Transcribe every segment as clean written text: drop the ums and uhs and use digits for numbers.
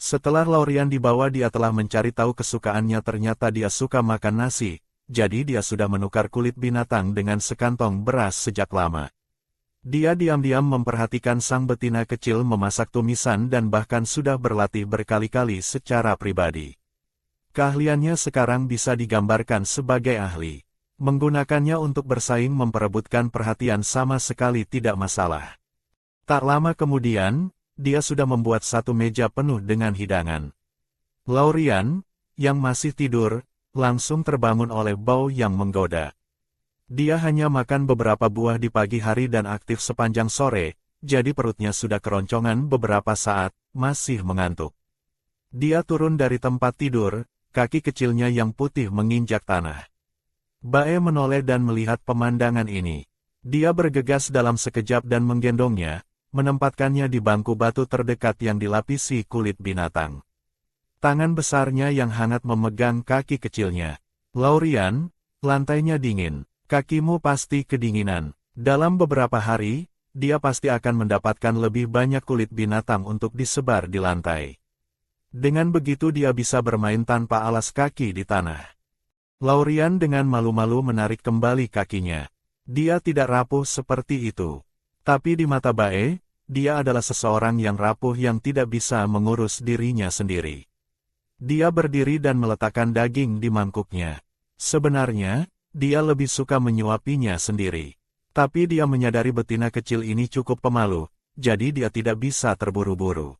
Setelah Laurian dibawa, dia telah mencari tahu kesukaannya. Ternyata dia suka makan nasi, jadi dia sudah menukar kulit binatang dengan sekantong beras sejak lama. Dia diam-diam memperhatikan sang betina kecil memasak tumisan dan bahkan sudah berlatih berkali-kali secara pribadi. Keahliannya sekarang bisa digambarkan sebagai ahli. Menggunakannya untuk bersaing memperebutkan perhatian sama sekali tidak masalah. Tak lama kemudian, dia sudah membuat satu meja penuh dengan hidangan. Laurian, yang masih tidur, langsung terbangun oleh bau yang menggoda. Dia hanya makan beberapa buah di pagi hari dan aktif sepanjang sore, jadi perutnya sudah keroncongan beberapa saat, masih mengantuk. Dia turun dari tempat tidur, kaki kecilnya yang putih menginjak tanah. Bae menoleh dan melihat pemandangan ini. Dia bergegas dalam sekejap dan menggendongnya, menempatkannya di bangku batu terdekat yang dilapisi kulit binatang. Tangan besarnya yang hangat memegang kaki kecilnya. Laurian, lantainya dingin. Kakimu pasti kedinginan. Dalam beberapa hari, dia pasti akan mendapatkan lebih banyak kulit binatang untuk disebar di lantai. Dengan begitu dia bisa bermain tanpa alas kaki di tanah. Laurian dengan malu-malu menarik kembali kakinya. Dia tidak rapuh seperti itu. Tapi di mata Bae, dia adalah seseorang yang rapuh yang tidak bisa mengurus dirinya sendiri. Dia berdiri dan meletakkan daging di mangkuknya. Sebenarnya, dia lebih suka menyuapinya sendiri. Tapi dia menyadari betina kecil ini cukup pemalu, jadi dia tidak bisa terburu-buru.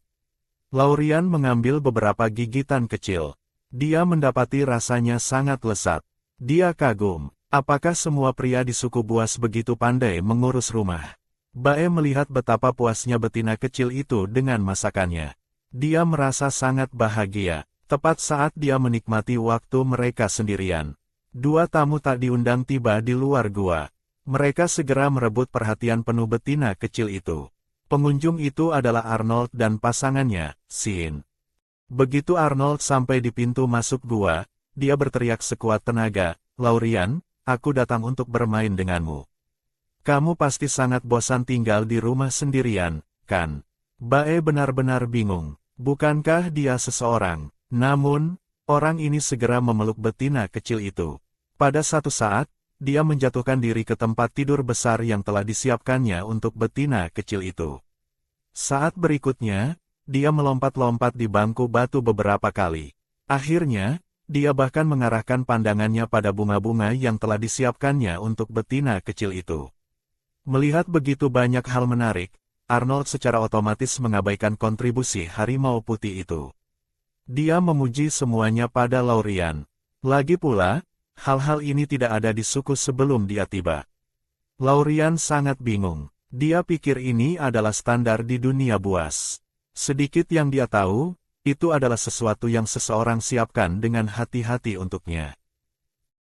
Laurian mengambil beberapa gigitan kecil. Dia mendapati rasanya sangat lezat. Dia kagum. Apakah semua pria di suku Buas begitu pandai mengurus rumah? Bae melihat betapa puasnya betina kecil itu dengan masakannya. Dia merasa sangat bahagia, tepat saat dia menikmati waktu mereka sendirian. Dua tamu tak diundang tiba di luar gua. Mereka segera merebut perhatian penuh betina kecil itu. Pengunjung itu adalah Arnold dan pasangannya, Sin. Begitu Arnold sampai di pintu masuk gua, dia berteriak sekuat tenaga, "Laurian, aku datang untuk bermain denganmu. Kamu pasti sangat bosan tinggal di rumah sendirian, kan?" Bae benar-benar bingung. Bukankah dia seseorang? Namun, orang ini segera memeluk betina kecil itu. Pada satu saat, dia menjatuhkan diri ke tempat tidur besar yang telah disiapkannya untuk betina kecil itu. Saat berikutnya, dia melompat-lompat di bangku batu beberapa kali. Akhirnya, dia bahkan mengarahkan pandangannya pada bunga-bunga yang telah disiapkannya untuk betina kecil itu. Melihat begitu banyak hal menarik, Arnold secara otomatis mengabaikan kontribusi harimau putih itu. Dia memuji semuanya pada Laurian. Lagi pula, hal-hal ini tidak ada di suku sebelum dia tiba. Laurian sangat bingung. Dia pikir ini adalah standar di dunia buas. Sedikit yang dia tahu, itu adalah sesuatu yang seseorang siapkan dengan hati-hati untuknya.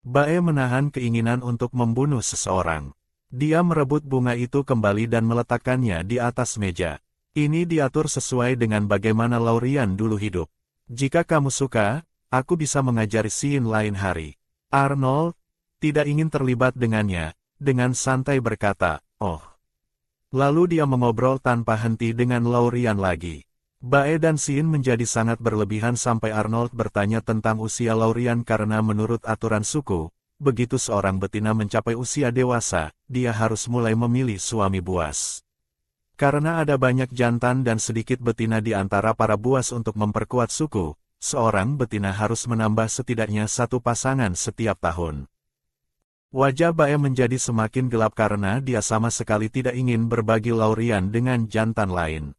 Bae menahan keinginan untuk membunuh seseorang. Dia merebut bunga itu kembali dan meletakkannya di atas meja. Ini diatur sesuai dengan bagaimana Laurian dulu hidup. Jika kamu suka, aku bisa mengajari Sin lain hari. Arnold tidak ingin terlibat dengannya, dengan santai berkata, "Oh." Lalu dia mengobrol tanpa henti dengan Laurian lagi. Bae dan Sin menjadi sangat berlebihan sampai Arnold bertanya tentang usia Laurian karena menurut aturan suku, begitu seorang betina mencapai usia dewasa, dia harus mulai memilih suami buas. Karena ada banyak jantan dan sedikit betina di antara para buas untuk memperkuat suku, seorang betina harus menambah setidaknya satu pasangan setiap tahun. Wajah Bae menjadi semakin gelap karena dia sama sekali tidak ingin berbagi Laurian dengan jantan lain.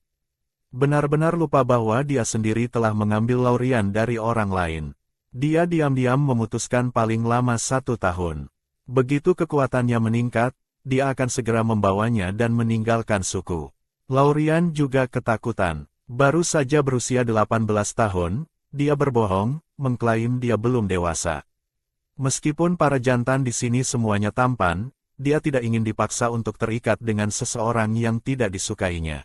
Benar-benar lupa bahwa dia sendiri telah mengambil Laurian dari orang lain. Dia diam-diam memutuskan paling lama 1 tahun. Begitu kekuatannya meningkat, dia akan segera membawanya dan meninggalkan suku. Laurian juga ketakutan. Baru saja berusia 18 tahun, dia berbohong, mengklaim dia belum dewasa. Meskipun para jantan di sini semuanya tampan, dia tidak ingin dipaksa untuk terikat dengan seseorang yang tidak disukainya.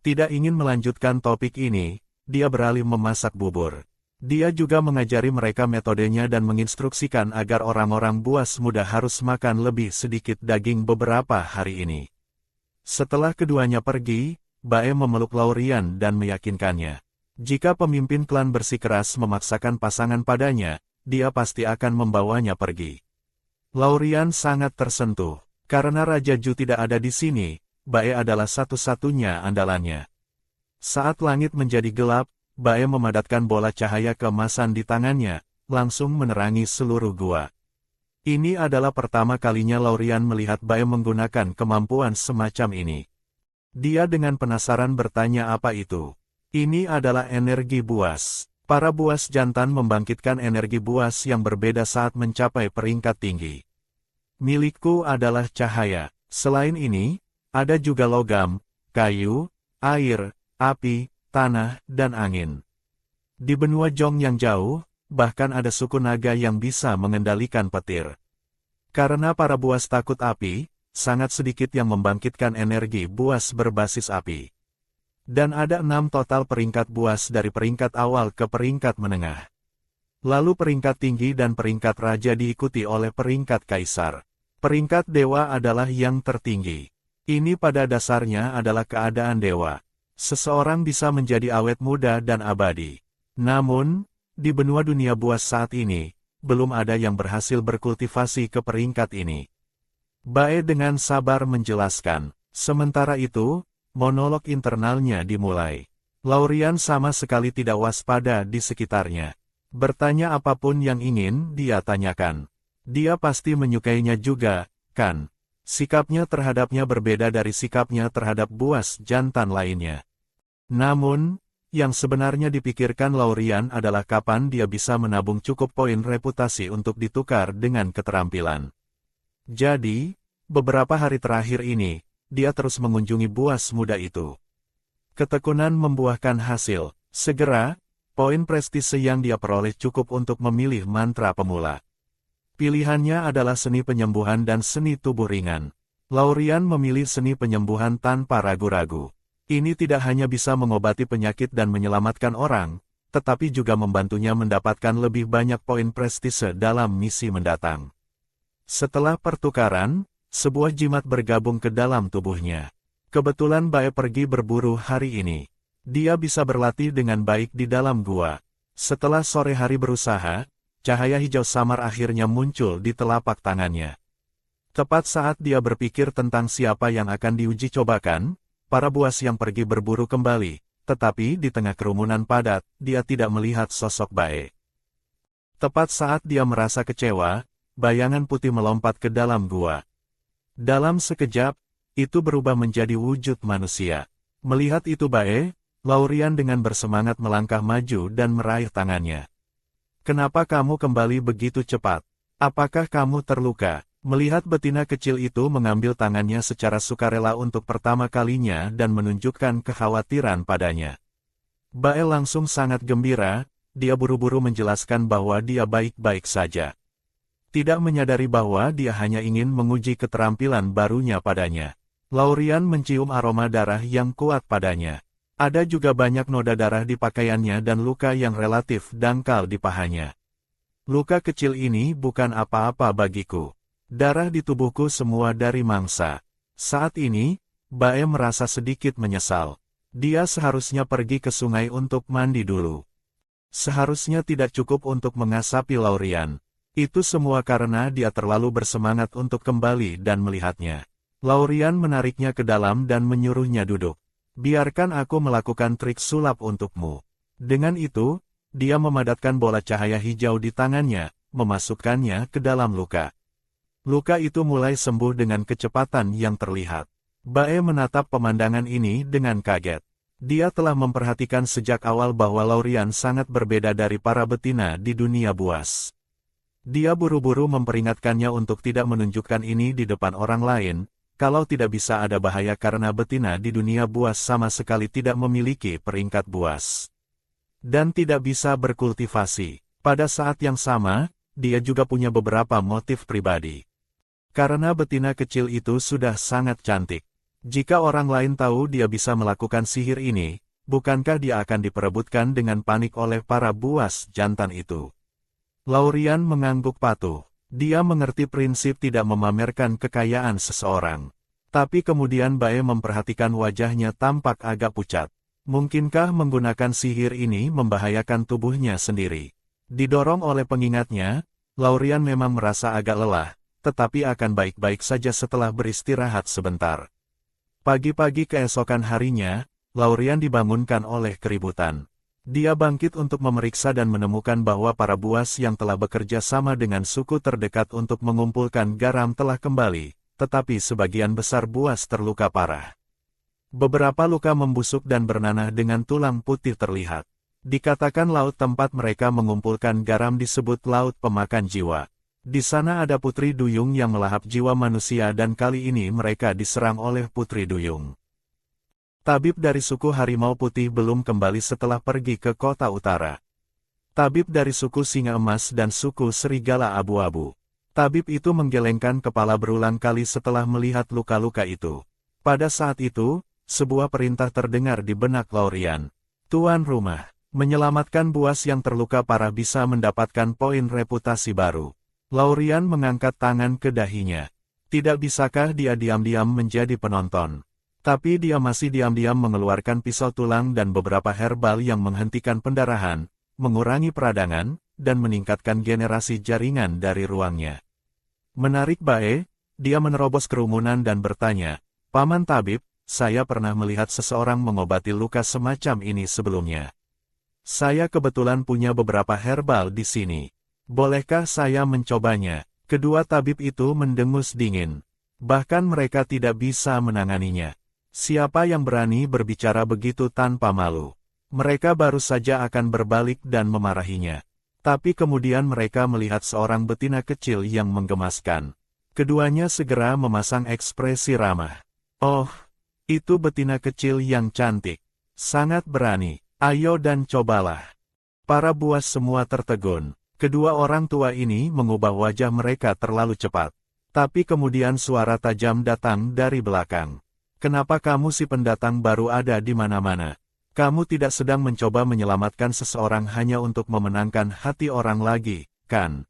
Tidak ingin melanjutkan topik ini, dia beralih memasak bubur. Dia juga mengajari mereka metodenya dan menginstruksikan agar orang-orang buas muda harus makan lebih sedikit daging beberapa hari ini. Setelah keduanya pergi, Bae memeluk Laurian dan meyakinkannya. Jika pemimpin klan bersikeras memaksakan pasangan padanya, dia pasti akan membawanya pergi. Laurian sangat tersentuh. Karena Raja Ju tidak ada di sini, Bae adalah satu-satunya andalannya. Saat langit menjadi gelap, Bae memadatkan bola cahaya keemasan di tangannya, langsung menerangi seluruh gua. Ini adalah pertama kalinya Laurian melihat Bae menggunakan kemampuan semacam ini. Dia dengan penasaran bertanya apa itu. Ini adalah energi buas. Para buas jantan membangkitkan energi buas yang berbeda saat mencapai peringkat tinggi. Milikku adalah cahaya. Selain ini, ada juga logam, kayu, air, api, tanah, dan angin. Di benua Zhong yang jauh, bahkan ada suku naga yang bisa mengendalikan petir. Karena para buas takut api, sangat sedikit yang membangkitkan energi buas berbasis api. Dan ada 6 total peringkat buas dari peringkat awal ke peringkat menengah. Lalu peringkat tinggi dan peringkat raja diikuti oleh peringkat kaisar. Peringkat dewa adalah yang tertinggi. Ini pada dasarnya adalah keadaan dewa. Seseorang bisa menjadi awet muda dan abadi. Namun, di benua dunia buas saat ini, belum ada yang berhasil berkultivasi ke peringkat ini. Bae dengan sabar menjelaskan. Sementara itu, monolog internalnya dimulai. Laurian sama sekali tidak waspada di sekitarnya. Bertanya apapun yang ingin dia tanyakan. Dia pasti menyukainya juga, kan? Sikapnya terhadapnya berbeda dari sikapnya terhadap buas jantan lainnya. Namun, yang sebenarnya dipikirkan Laurian adalah kapan dia bisa menabung cukup poin reputasi untuk ditukar dengan keterampilan. Jadi, beberapa hari terakhir ini, dia terus mengunjungi buas muda itu. Ketekunan membuahkan hasil. Segera, poin prestise yang dia peroleh cukup untuk memilih mantra pemula. Pilihannya adalah seni penyembuhan dan seni tubuh ringan. Laurian memilih seni penyembuhan tanpa ragu-ragu. Ini tidak hanya bisa mengobati penyakit dan menyelamatkan orang, tetapi juga membantunya mendapatkan lebih banyak poin prestise dalam misi mendatang. Setelah pertukaran, sebuah jimat bergabung ke dalam tubuhnya. Kebetulan Bae pergi berburu hari ini. Dia bisa berlatih dengan baik di dalam gua. Setelah sore hari berusaha, cahaya hijau samar akhirnya muncul di telapak tangannya. Tepat saat dia berpikir tentang siapa yang akan diuji cobakan, para buas yang pergi berburu kembali, tetapi di tengah kerumunan padat, dia tidak melihat sosok Bae. Tepat saat dia merasa kecewa, bayangan putih melompat ke dalam gua. Dalam sekejap, itu berubah menjadi wujud manusia. Melihat itu Bae, Laurian dengan bersemangat melangkah maju dan meraih tangannya. Kenapa kamu kembali begitu cepat? Apakah kamu terluka? Melihat betina kecil itu mengambil tangannya secara sukarela untuk pertama kalinya dan menunjukkan kekhawatiran padanya. Bae langsung sangat gembira, dia buru-buru menjelaskan bahwa dia baik-baik saja. Tidak menyadari bahwa dia hanya ingin menguji keterampilan barunya padanya. Laurian mencium aroma darah yang kuat padanya. Ada juga banyak noda darah di pakaiannya dan luka yang relatif dangkal di pahanya. Luka kecil ini bukan apa-apa bagiku. Darah di tubuhku semua dari mangsa. Saat ini, Bae merasa sedikit menyesal. Dia seharusnya pergi ke sungai untuk mandi dulu. Seharusnya tidak cukup untuk mengasapi Laurian. Itu semua karena dia terlalu bersemangat untuk kembali dan melihatnya. Laurian menariknya ke dalam dan menyuruhnya duduk. Biarkan aku melakukan trik sulap untukmu. Dengan itu, dia memadatkan bola cahaya hijau di tangannya, memasukkannya ke dalam luka. Luka itu mulai sembuh dengan kecepatan yang terlihat. Bae menatap pemandangan ini dengan kaget. Dia telah memperhatikan sejak awal bahwa Laurian sangat berbeda dari para betina di dunia buas. Dia buru-buru memperingatkannya untuk tidak menunjukkan ini di depan orang lain, kalau tidak bisa ada bahaya karena betina di dunia buas sama sekali tidak memiliki peringkat buas. Dan tidak bisa berkultivasi. Pada saat yang sama, dia juga punya beberapa motif pribadi. Karena betina kecil itu sudah sangat cantik. Jika orang lain tahu dia bisa melakukan sihir ini, bukankah dia akan diperebutkan dengan panik oleh para buas jantan itu? Laurian mengangguk patuh. Dia mengerti prinsip tidak memamerkan kekayaan seseorang. Tapi kemudian Bae memperhatikan wajahnya tampak agak pucat. Mungkinkah menggunakan sihir ini membahayakan tubuhnya sendiri? Didorong oleh pengingatnya, Laurian memang merasa agak lelah, tetapi akan baik-baik saja setelah beristirahat sebentar. Pagi-pagi keesokan harinya, Laurian dibangunkan oleh keributan. Dia bangkit untuk memeriksa dan menemukan bahwa para buas yang telah bekerja sama dengan suku terdekat untuk mengumpulkan garam telah kembali, tetapi sebagian besar buas terluka parah. Beberapa luka membusuk dan bernanah dengan tulang putih terlihat. Dikatakan laut tempat mereka mengumpulkan garam disebut laut pemakan jiwa. Di sana ada putri duyung yang melahap jiwa manusia dan kali ini mereka diserang oleh putri duyung. Tabib dari suku Harimau Putih belum kembali setelah pergi ke kota utara. Tabib dari suku Singa Emas dan suku Serigala Abu-Abu. Tabib itu menggelengkan kepala berulang kali setelah melihat luka-luka itu. Pada saat itu, sebuah perintah terdengar di benak Laurian. Tuan rumah, menyelamatkan buas yang terluka parah bisa mendapatkan poin reputasi baru. Laurian mengangkat tangan ke dahinya. Tidak bisakah dia diam-diam menjadi penonton? Tapi dia masih diam-diam mengeluarkan pisau tulang dan beberapa herbal yang menghentikan pendarahan, mengurangi peradangan, dan meningkatkan generasi jaringan dari ruangnya. Menarik bae, dia menerobos kerumunan dan bertanya, "Paman Tabib, saya pernah melihat seseorang mengobati luka semacam ini sebelumnya. Saya kebetulan punya beberapa herbal di sini. Bolehkah saya mencobanya?" Kedua tabib itu mendengus dingin. Bahkan mereka tidak bisa menanganinya. Siapa yang berani berbicara begitu tanpa malu? Mereka baru saja akan berbalik dan memarahinya. Tapi kemudian mereka melihat seorang betina kecil yang menggemaskan. Keduanya segera memasang ekspresi ramah. "Oh, itu betina kecil yang cantik. Sangat berani. Ayo dan cobalah." Para buas semua tertegun. Kedua orang tua ini mengubah wajah mereka terlalu cepat. Tapi kemudian suara tajam datang dari belakang. "Kenapa kamu si pendatang baru ada di mana-mana? Kamu tidak sedang mencoba menyelamatkan seseorang hanya untuk memenangkan hati orang lagi, kan?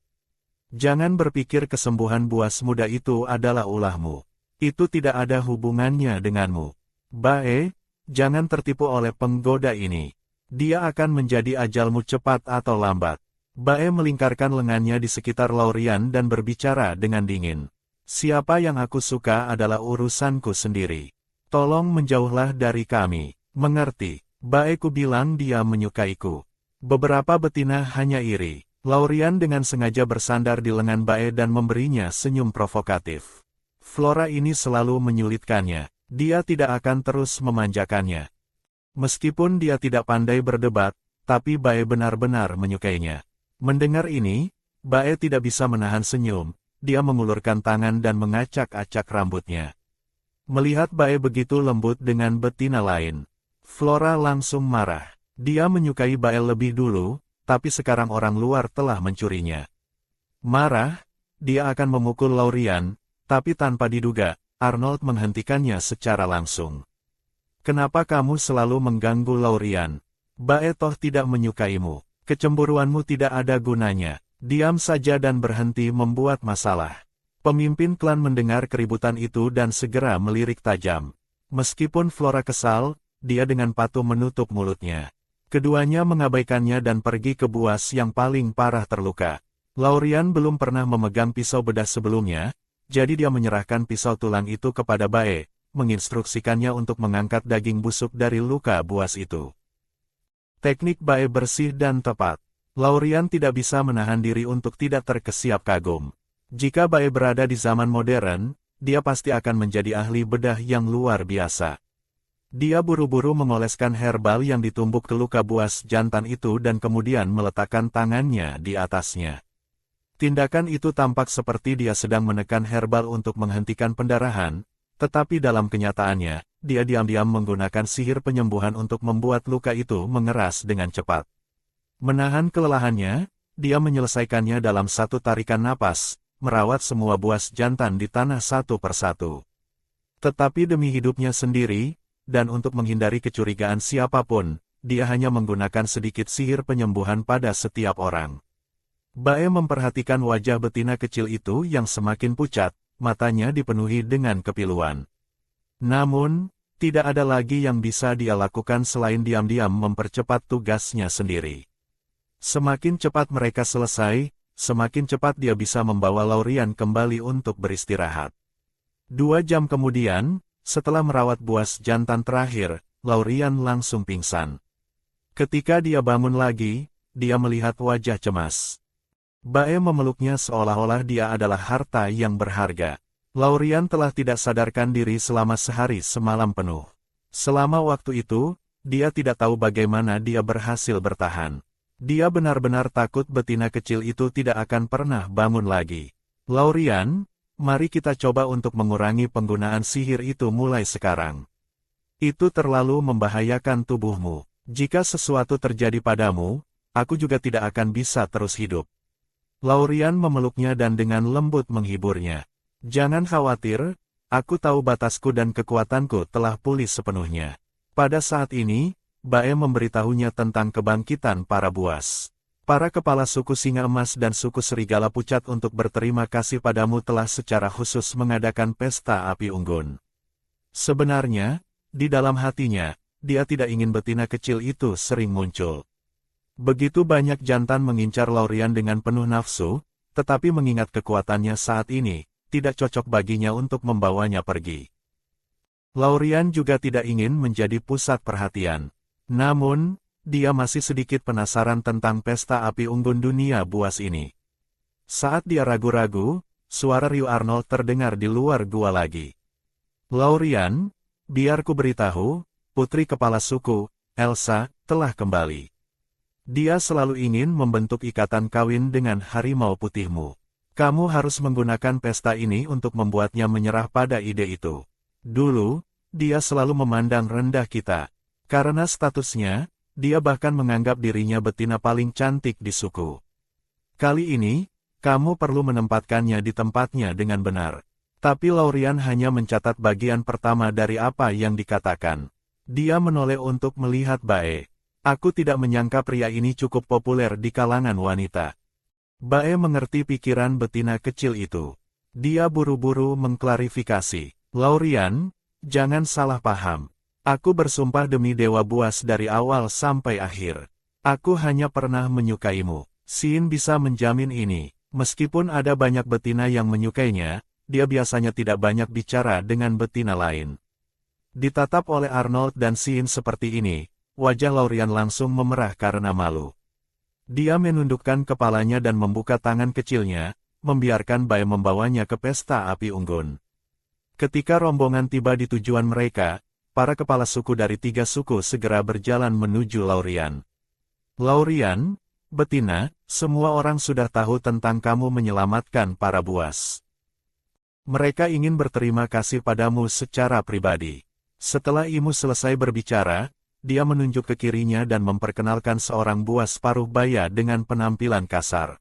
Jangan berpikir kesembuhan buas muda itu adalah ulahmu. Itu tidak ada hubungannya denganmu. Bae, jangan tertipu oleh penggoda ini. Dia akan menjadi ajalmu cepat atau lambat." Bae melingkarkan lengannya di sekitar Laurian dan berbicara dengan dingin. "Siapa yang aku suka adalah urusanku sendiri. Tolong menjauhlah dari kami. Mengerti?" Bae ku bilang dia menyukaiku. Beberapa betina hanya iri. Laurian dengan sengaja bersandar di lengan Bae dan memberinya senyum provokatif. Flora ini selalu menyulitkannya. Dia tidak akan terus memanjakannya. Meskipun dia tidak pandai berdebat, tapi Bae benar-benar menyukainya. Mendengar ini, Bae tidak bisa menahan senyum. Dia mengulurkan tangan dan mengacak-acak rambutnya. Melihat Bae begitu lembut dengan betina lain, Flora langsung marah. Dia menyukai Bae lebih dulu, tapi sekarang orang luar telah mencurinya. Marah, dia akan memukul Laurian, tapi tanpa diduga, Arnold menghentikannya secara langsung. "Kenapa kamu selalu mengganggu Laurian? Bae toh tidak menyukaimu. Kecemburuanmu tidak ada gunanya. Diam saja dan berhenti membuat masalah." Pemimpin klan mendengar keributan itu dan segera melirik tajam. Meskipun Flora kesal, dia dengan patuh menutup mulutnya. Keduanya mengabaikannya dan pergi ke buas yang paling parah terluka. Laurian belum pernah memegang pisau bedah sebelumnya, jadi dia menyerahkan pisau tulang itu kepada Bae, menginstruksikannya untuk mengangkat daging busuk dari luka buas itu. Teknik Bae bersih dan tepat. Laurian tidak bisa menahan diri untuk tidak terkesiap kagum. Jika Bae berada di zaman modern, dia pasti akan menjadi ahli bedah yang luar biasa. Dia buru-buru mengoleskan herbal yang ditumbuk ke luka buas jantan itu dan kemudian meletakkan tangannya di atasnya. Tindakan itu tampak seperti dia sedang menekan herbal untuk menghentikan pendarahan, tetapi dalam kenyataannya, dia diam-diam menggunakan sihir penyembuhan untuk membuat luka itu mengeras dengan cepat. Menahan kelelahannya, dia menyelesaikannya dalam satu tarikan napas, merawat semua buas jantan di tanah satu persatu. Tetapi demi hidupnya sendiri, dan untuk menghindari kecurigaan siapapun, dia hanya menggunakan sedikit sihir penyembuhan pada setiap orang. Bae memperhatikan wajah betina kecil itu yang semakin pucat, matanya dipenuhi dengan kepiluan. Namun, Tidak ada lagi yang bisa dia lakukan selain diam-diam mempercepat tugasnya sendiri. Semakin cepat mereka selesai, semakin cepat dia bisa membawa Laurian kembali untuk beristirahat. 2 jam kemudian, setelah merawat buas jantan terakhir, Laurian langsung pingsan. Ketika dia bangun lagi, dia melihat wajah cemas. Bae memeluknya seolah-olah dia adalah harta yang berharga. Laurian telah tidak sadarkan diri selama sehari semalam penuh. Selama waktu itu, dia tidak tahu bagaimana dia berhasil bertahan. Dia benar-benar takut betina kecil itu tidak akan pernah bangun lagi. Laurian, mari kita coba untuk mengurangi penggunaan sihir itu mulai sekarang. Itu terlalu membahayakan tubuhmu. Jika sesuatu terjadi padamu, aku juga tidak akan bisa terus hidup. Laurian memeluknya dan dengan lembut menghiburnya. Jangan khawatir, aku tahu batasku dan kekuatanku telah pulih sepenuhnya. Pada saat ini, Bae memberitahunya tentang kebangkitan para buas. Para kepala suku Singa Emas dan suku Serigala Pucat untuk berterima kasih padamu telah secara khusus mengadakan pesta api unggun. Sebenarnya, di dalam hatinya, dia tidak ingin betina kecil itu sering muncul. Begitu banyak jantan mengincar Laurian dengan penuh nafsu, tetapi mengingat kekuatannya saat ini, tidak cocok baginya untuk membawanya pergi. Laurian juga tidak ingin menjadi pusat perhatian. Namun, dia masih sedikit penasaran tentang pesta api unggun dunia buas ini. Saat dia ragu-ragu, suara Ryu Arnold terdengar di luar gua lagi. Laurian, biar ku beritahu, putri kepala suku, Elsa, telah kembali. Dia selalu ingin membentuk ikatan kawin dengan harimau putihmu. Kamu harus menggunakan pesta ini untuk membuatnya menyerah pada ide itu. Dulu, dia selalu memandang rendah kita. Karena statusnya, dia bahkan menganggap dirinya betina paling cantik di suku. Kali ini, kamu perlu menempatkannya di tempatnya dengan benar. Tapi Laurian hanya mencatat bagian pertama dari apa yang dikatakan. Dia menoleh untuk melihat Bae. Aku tidak menyangka pria ini cukup populer di kalangan wanita. Bae mengerti pikiran betina kecil itu. Dia buru-buru mengklarifikasi. Laurian, jangan salah paham. Aku bersumpah demi Dewa Buas dari awal sampai akhir. Aku hanya pernah menyukaimu. Sin bisa menjamin ini. Meskipun ada banyak betina yang menyukainya, dia biasanya tidak banyak bicara dengan betina lain. Ditatap oleh Arnold dan Sin seperti ini, wajah Laurian langsung memerah karena malu. Dia menundukkan kepalanya dan membuka tangan kecilnya, membiarkan Bae membawanya ke pesta api unggun. Ketika rombongan tiba di tujuan mereka, para kepala suku dari 3 suku segera berjalan menuju Laurian. Laurian, betina, semua orang sudah tahu tentang kamu menyelamatkan para buas. Mereka ingin berterima kasih padamu secara pribadi. Setelah Imu selesai berbicara, dia menunjuk ke kirinya dan memperkenalkan seorang buas paruh baya dengan penampilan kasar.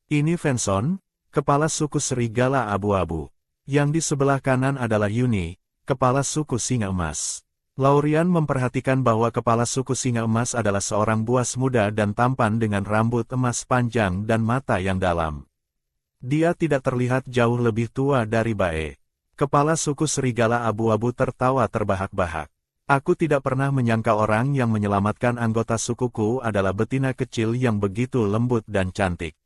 Ini Venson, kepala suku Serigala Abu-Abu. Yang di sebelah kanan adalah Yuni, kepala suku Singa Emas. Laurian memperhatikan bahwa kepala suku Singa Emas adalah seorang buas muda dan tampan dengan rambut emas panjang dan mata yang dalam. Dia tidak terlihat jauh lebih tua dari Bae. Kepala suku Serigala Abu-Abu tertawa terbahak-bahak. Aku tidak pernah menyangka orang yang menyelamatkan anggota sukuku adalah betina kecil yang begitu lembut dan cantik.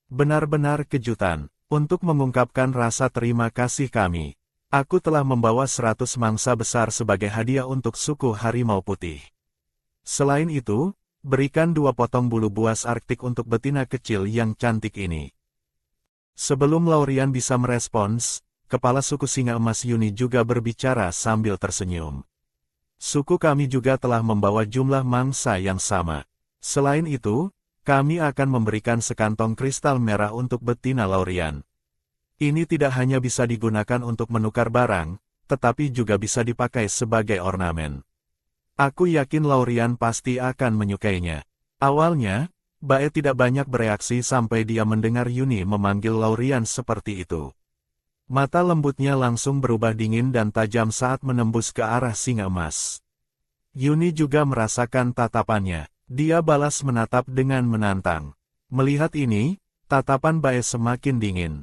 Benar-benar kejutan. Untuk mengungkapkan rasa terima kasih kami, aku telah membawa 100 mangsa besar sebagai hadiah untuk suku harimau putih. Selain itu, berikan 2 potong bulu buas Arktik untuk betina kecil yang cantik ini. Sebelum Laurian bisa merespons, kepala suku Singa Emas Yuni juga berbicara sambil tersenyum. Suku kami juga telah membawa jumlah mangsa yang sama. Selain itu, kami akan memberikan sekantong kristal merah untuk betina Laurian. Ini tidak hanya bisa digunakan untuk menukar barang, tetapi juga bisa dipakai sebagai ornamen. Aku yakin Laurian pasti akan menyukainya. Awalnya, Bae tidak banyak bereaksi sampai dia mendengar Yuni memanggil Laurian seperti itu. Mata lembutnya langsung berubah dingin dan tajam saat menembus ke arah Singa Emas. Yuni juga merasakan tatapannya. Dia balas menatap dengan menantang. Melihat ini, tatapan Bae semakin dingin.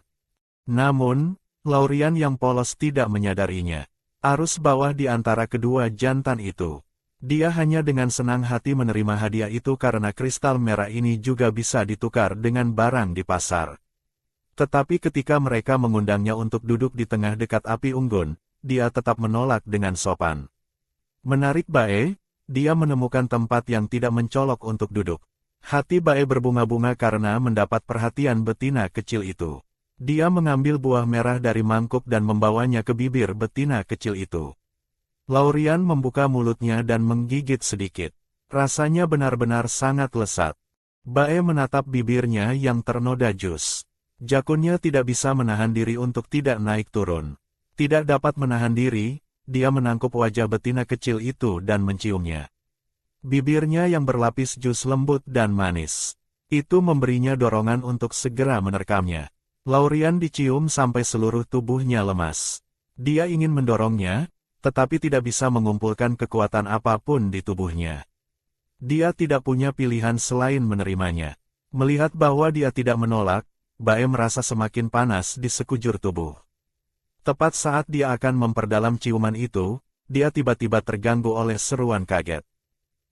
Namun, Laurian yang polos tidak menyadarinya. arus bawah di antara kedua jantan itu. Dia hanya dengan senang hati menerima hadiah itu karena kristal merah ini juga bisa ditukar dengan barang di pasar. Tetapi ketika mereka mengundangnya untuk duduk di tengah dekat api unggun, dia tetap menolak dengan sopan. Menarik Bae, dia menemukan tempat yang tidak mencolok untuk duduk. Hati Bae berbunga-bunga karena mendapat perhatian betina kecil itu. Dia mengambil buah merah dari mangkuk dan membawanya ke bibir betina kecil itu. Laurian membuka mulutnya dan menggigit sedikit. Rasanya benar-benar sangat lezat. Bae menatap bibirnya yang ternoda jus. Jakunnya tidak bisa menahan diri untuk tidak naik turun. Tidak dapat menahan diri, dia menangkup wajah betina kecil itu dan menciumnya. Bibirnya yang berlapis jus lembut dan manis. Itu memberinya dorongan untuk segera menerkamnya. Laurian dicium sampai seluruh tubuhnya lemas. Dia ingin mendorongnya, tetapi tidak bisa mengumpulkan kekuatan apapun di tubuhnya. Dia tidak punya pilihan selain menerimanya. Melihat bahwa dia tidak menolak, Bae merasa semakin panas di sekujur tubuh. Tepat saat dia akan memperdalam ciuman itu, dia tiba-tiba terganggu oleh seruan kaget.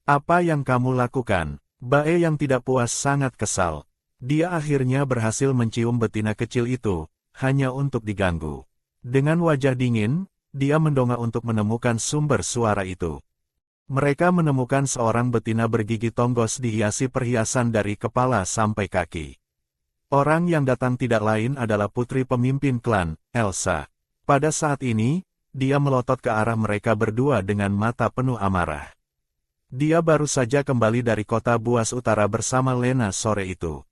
"Apa yang kamu lakukan?" Bae yang tidak puas sangat kesal. Dia akhirnya berhasil mencium betina kecil itu, hanya untuk diganggu. Dengan wajah dingin, dia mendongak untuk menemukan sumber suara itu. Mereka menemukan seorang betina bergigi tonggos dihiasi perhiasan dari kepala sampai kaki. Orang yang datang tidak lain adalah putri pemimpin klan, Elsa. Pada saat ini, dia melotot ke arah mereka berdua dengan mata penuh amarah. Dia baru saja kembali dari kota Buas Utara bersama Lena sore itu.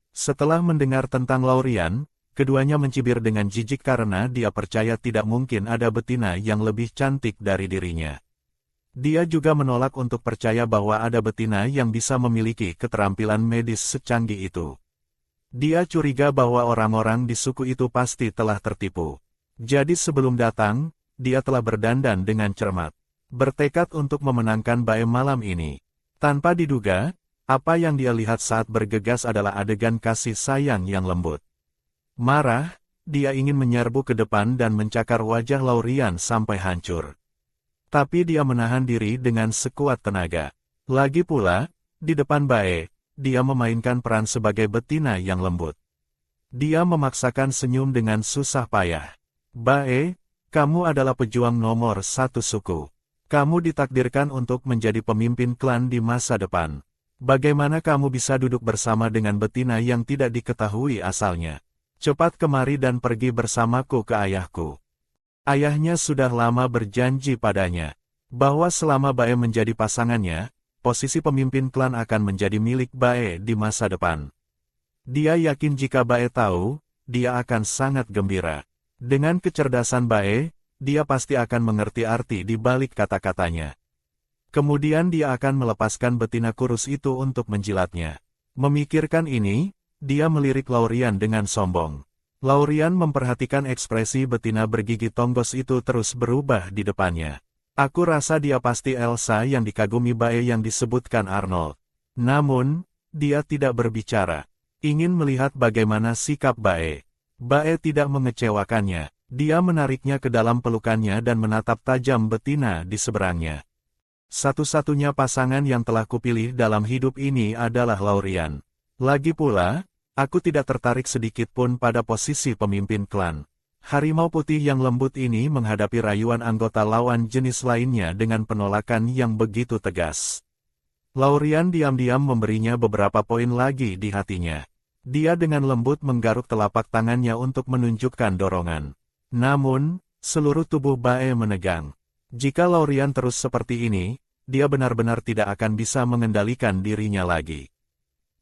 Setelah mendengar tentang Laurian, keduanya mencibir dengan jijik karena dia percaya tidak mungkin ada betina yang lebih cantik dari dirinya. Dia juga menolak untuk percaya bahwa ada betina yang bisa memiliki keterampilan medis secanggih itu. Dia curiga bahwa orang-orang di suku itu pasti telah tertipu. Jadi sebelum datang, dia telah berdandan dengan cermat. Bertekad untuk memenangkan Bae malam ini. Tanpa diduga, apa yang dia lihat saat bergegas adalah adegan kasih sayang yang lembut. Marah, dia ingin menyerbu ke depan dan mencakar wajah Laurian sampai hancur. Tapi dia menahan diri dengan sekuat tenaga. Lagi pula, di depan Bae, dia memainkan peran sebagai betina yang lembut. Dia memaksakan senyum dengan susah payah. "Bae, kamu adalah pejuang nomor satu suku. Kamu ditakdirkan untuk menjadi pemimpin klan di masa depan. Bagaimana kamu bisa duduk bersama dengan betina yang tidak diketahui asalnya? Cepat kemari dan pergi bersamaku ke ayahku." Ayahnya sudah lama berjanji padanya bahwa selama Bae menjadi pasangannya, posisi pemimpin klan akan menjadi milik Bae di masa depan. Dia yakin jika Bae tahu, dia akan sangat gembira. Dengan kecerdasan Bae, dia pasti akan mengerti arti di balik kata-katanya. Kemudian dia akan melepaskan betina kurus itu untuk menjilatnya. Memikirkan ini, dia melirik Laurian dengan sombong. Laurian memperhatikan ekspresi betina bergigi tonggos itu terus berubah di depannya. "Aku rasa dia pasti Elsa yang dikagumi Bae yang disebutkan Arnold." Namun, dia tidak berbicara. Ingin melihat bagaimana sikap Bae. Bae tidak mengecewakannya. Dia menariknya ke dalam pelukannya dan menatap tajam betina di seberangnya. "Satu-satunya pasangan yang telah kupilih dalam hidup ini adalah Laurian. Lagi pula, aku tidak tertarik sedikit pun pada posisi pemimpin klan." Harimau putih yang lembut ini menghadapi rayuan anggota lawan jenis lainnya dengan penolakan yang begitu tegas. Laurian diam-diam memberinya beberapa poin lagi di hatinya. Dia dengan lembut menggaruk telapak tangannya untuk menunjukkan dorongan. Namun, seluruh tubuh Bae menegang. Jika Laurian terus seperti ini, dia benar-benar tidak akan bisa mengendalikan dirinya lagi.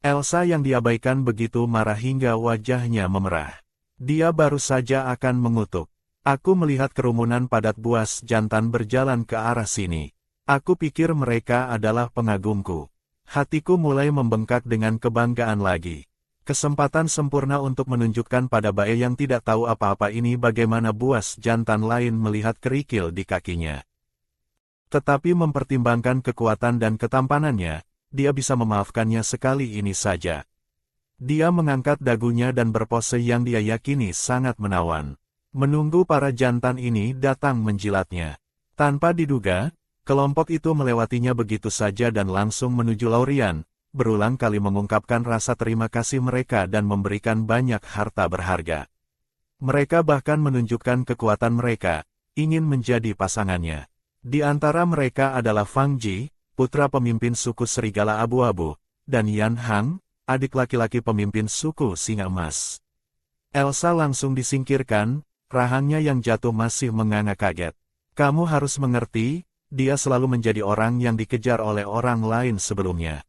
Elsa yang diabaikan begitu marah hingga wajahnya memerah. Dia baru saja akan mengutuk. "Aku melihat kerumunan padat buas jantan berjalan ke arah sini. Aku pikir mereka adalah pengagumku." Hatiku mulai membengkak dengan kebanggaan lagi. Kesempatan sempurna untuk menunjukkan pada Bae yang tidak tahu apa-apa ini bagaimana buas jantan lain melihat kerikil di kakinya. Tetapi mempertimbangkan kekuatan dan ketampanannya, dia bisa memaafkannya sekali ini saja. Dia mengangkat dagunya dan berpose yang dia yakini sangat menawan. menunggu para jantan ini datang menjilatnya. Tanpa diduga, kelompok itu melewatinya begitu saja dan langsung menuju Laurian, berulang kali mengungkapkan rasa terima kasih mereka dan memberikan banyak harta berharga. Mereka bahkan menunjukkan kekuatan mereka, ingin menjadi pasangannya. Di antara mereka adalah Fang Ji, putra pemimpin suku Serigala Abu-Abu, dan Yan Hang, adik laki-laki pemimpin suku Singa Emas. Elsa langsung disingkirkan, rahangnya yang jatuh masih menganga kaget. Kamu harus mengerti, dia selalu menjadi orang yang dikejar oleh orang lain sebelumnya.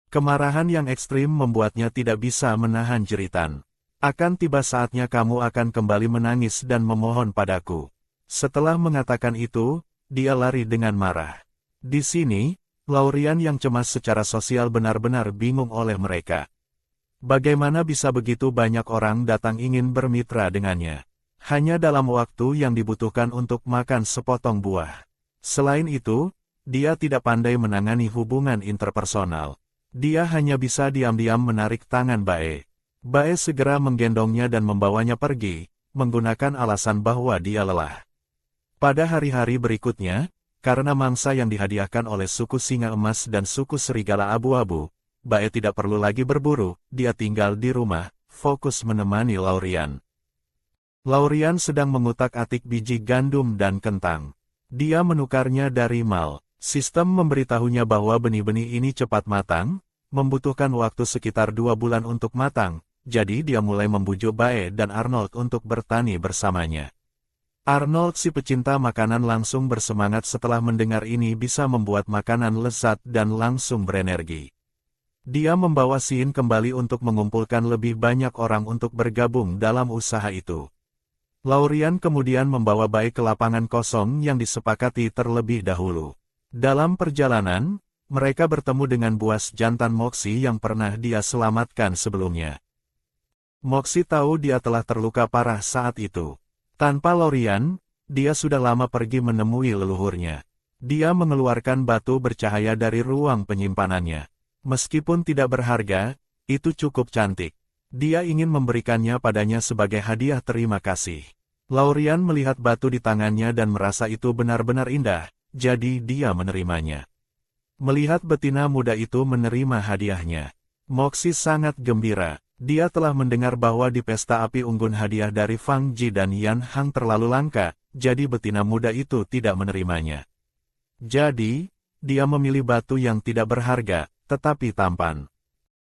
Kemarahan yang ekstrim membuatnya tidak bisa menahan jeritan. Akan tiba saatnya kamu akan kembali menangis dan memohon padaku. Setelah mengatakan itu, dia lari dengan marah. Di sini, Laurian yang cemas secara sosial benar-benar bingung oleh mereka. Bagaimana bisa begitu banyak orang datang ingin bermitra dengannya? Hanya dalam waktu yang dibutuhkan untuk makan sepotong buah. Selain itu, dia tidak pandai menangani hubungan interpersonal. Dia hanya bisa diam-diam menarik tangan Bae. Bae segera menggendongnya dan membawanya pergi, menggunakan alasan bahwa dia lelah. Pada hari-hari berikutnya, karena mangsa yang dihadiahkan oleh suku Singa Emas dan suku Serigala Abu-Abu, Bae tidak perlu lagi berburu, dia tinggal di rumah, fokus menemani Laurian. Laurian sedang mengutak-atik biji gandum dan kentang. Dia menukarnya dari mal. Sistem memberitahunya bahwa benih-benih ini cepat matang, membutuhkan waktu sekitar 2 bulan untuk matang. Jadi dia mulai membujuk Bae dan Arnold untuk bertani bersamanya. Arnold si pecinta makanan langsung bersemangat setelah mendengar ini bisa membuat makanan lezat dan langsung berenergi. Dia membawa Sin kembali untuk mengumpulkan lebih banyak orang untuk bergabung dalam usaha itu. Laurian kemudian membawa Bae ke lapangan kosong yang disepakati terlebih dahulu. Dalam perjalanan, mereka bertemu dengan buas jantan Moxie yang pernah dia selamatkan sebelumnya. Moxie tahu dia telah terluka parah saat itu. Tanpa Laurian, dia sudah lama pergi menemui leluhurnya. Dia mengeluarkan batu bercahaya dari ruang penyimpanannya. Meskipun tidak berharga, itu cukup cantik. Dia ingin memberikannya padanya sebagai hadiah terima kasih. Laurian melihat batu di tangannya dan merasa itu benar-benar indah, jadi dia menerimanya. Melihat betina muda itu menerima hadiahnya, Moxie sangat gembira. Dia telah mendengar bahwa di pesta api unggun hadiah dari Fang Ji dan Yan Hang terlalu langka, jadi betina muda itu tidak menerimanya. Jadi, dia memilih batu yang tidak berharga, tetapi tampan.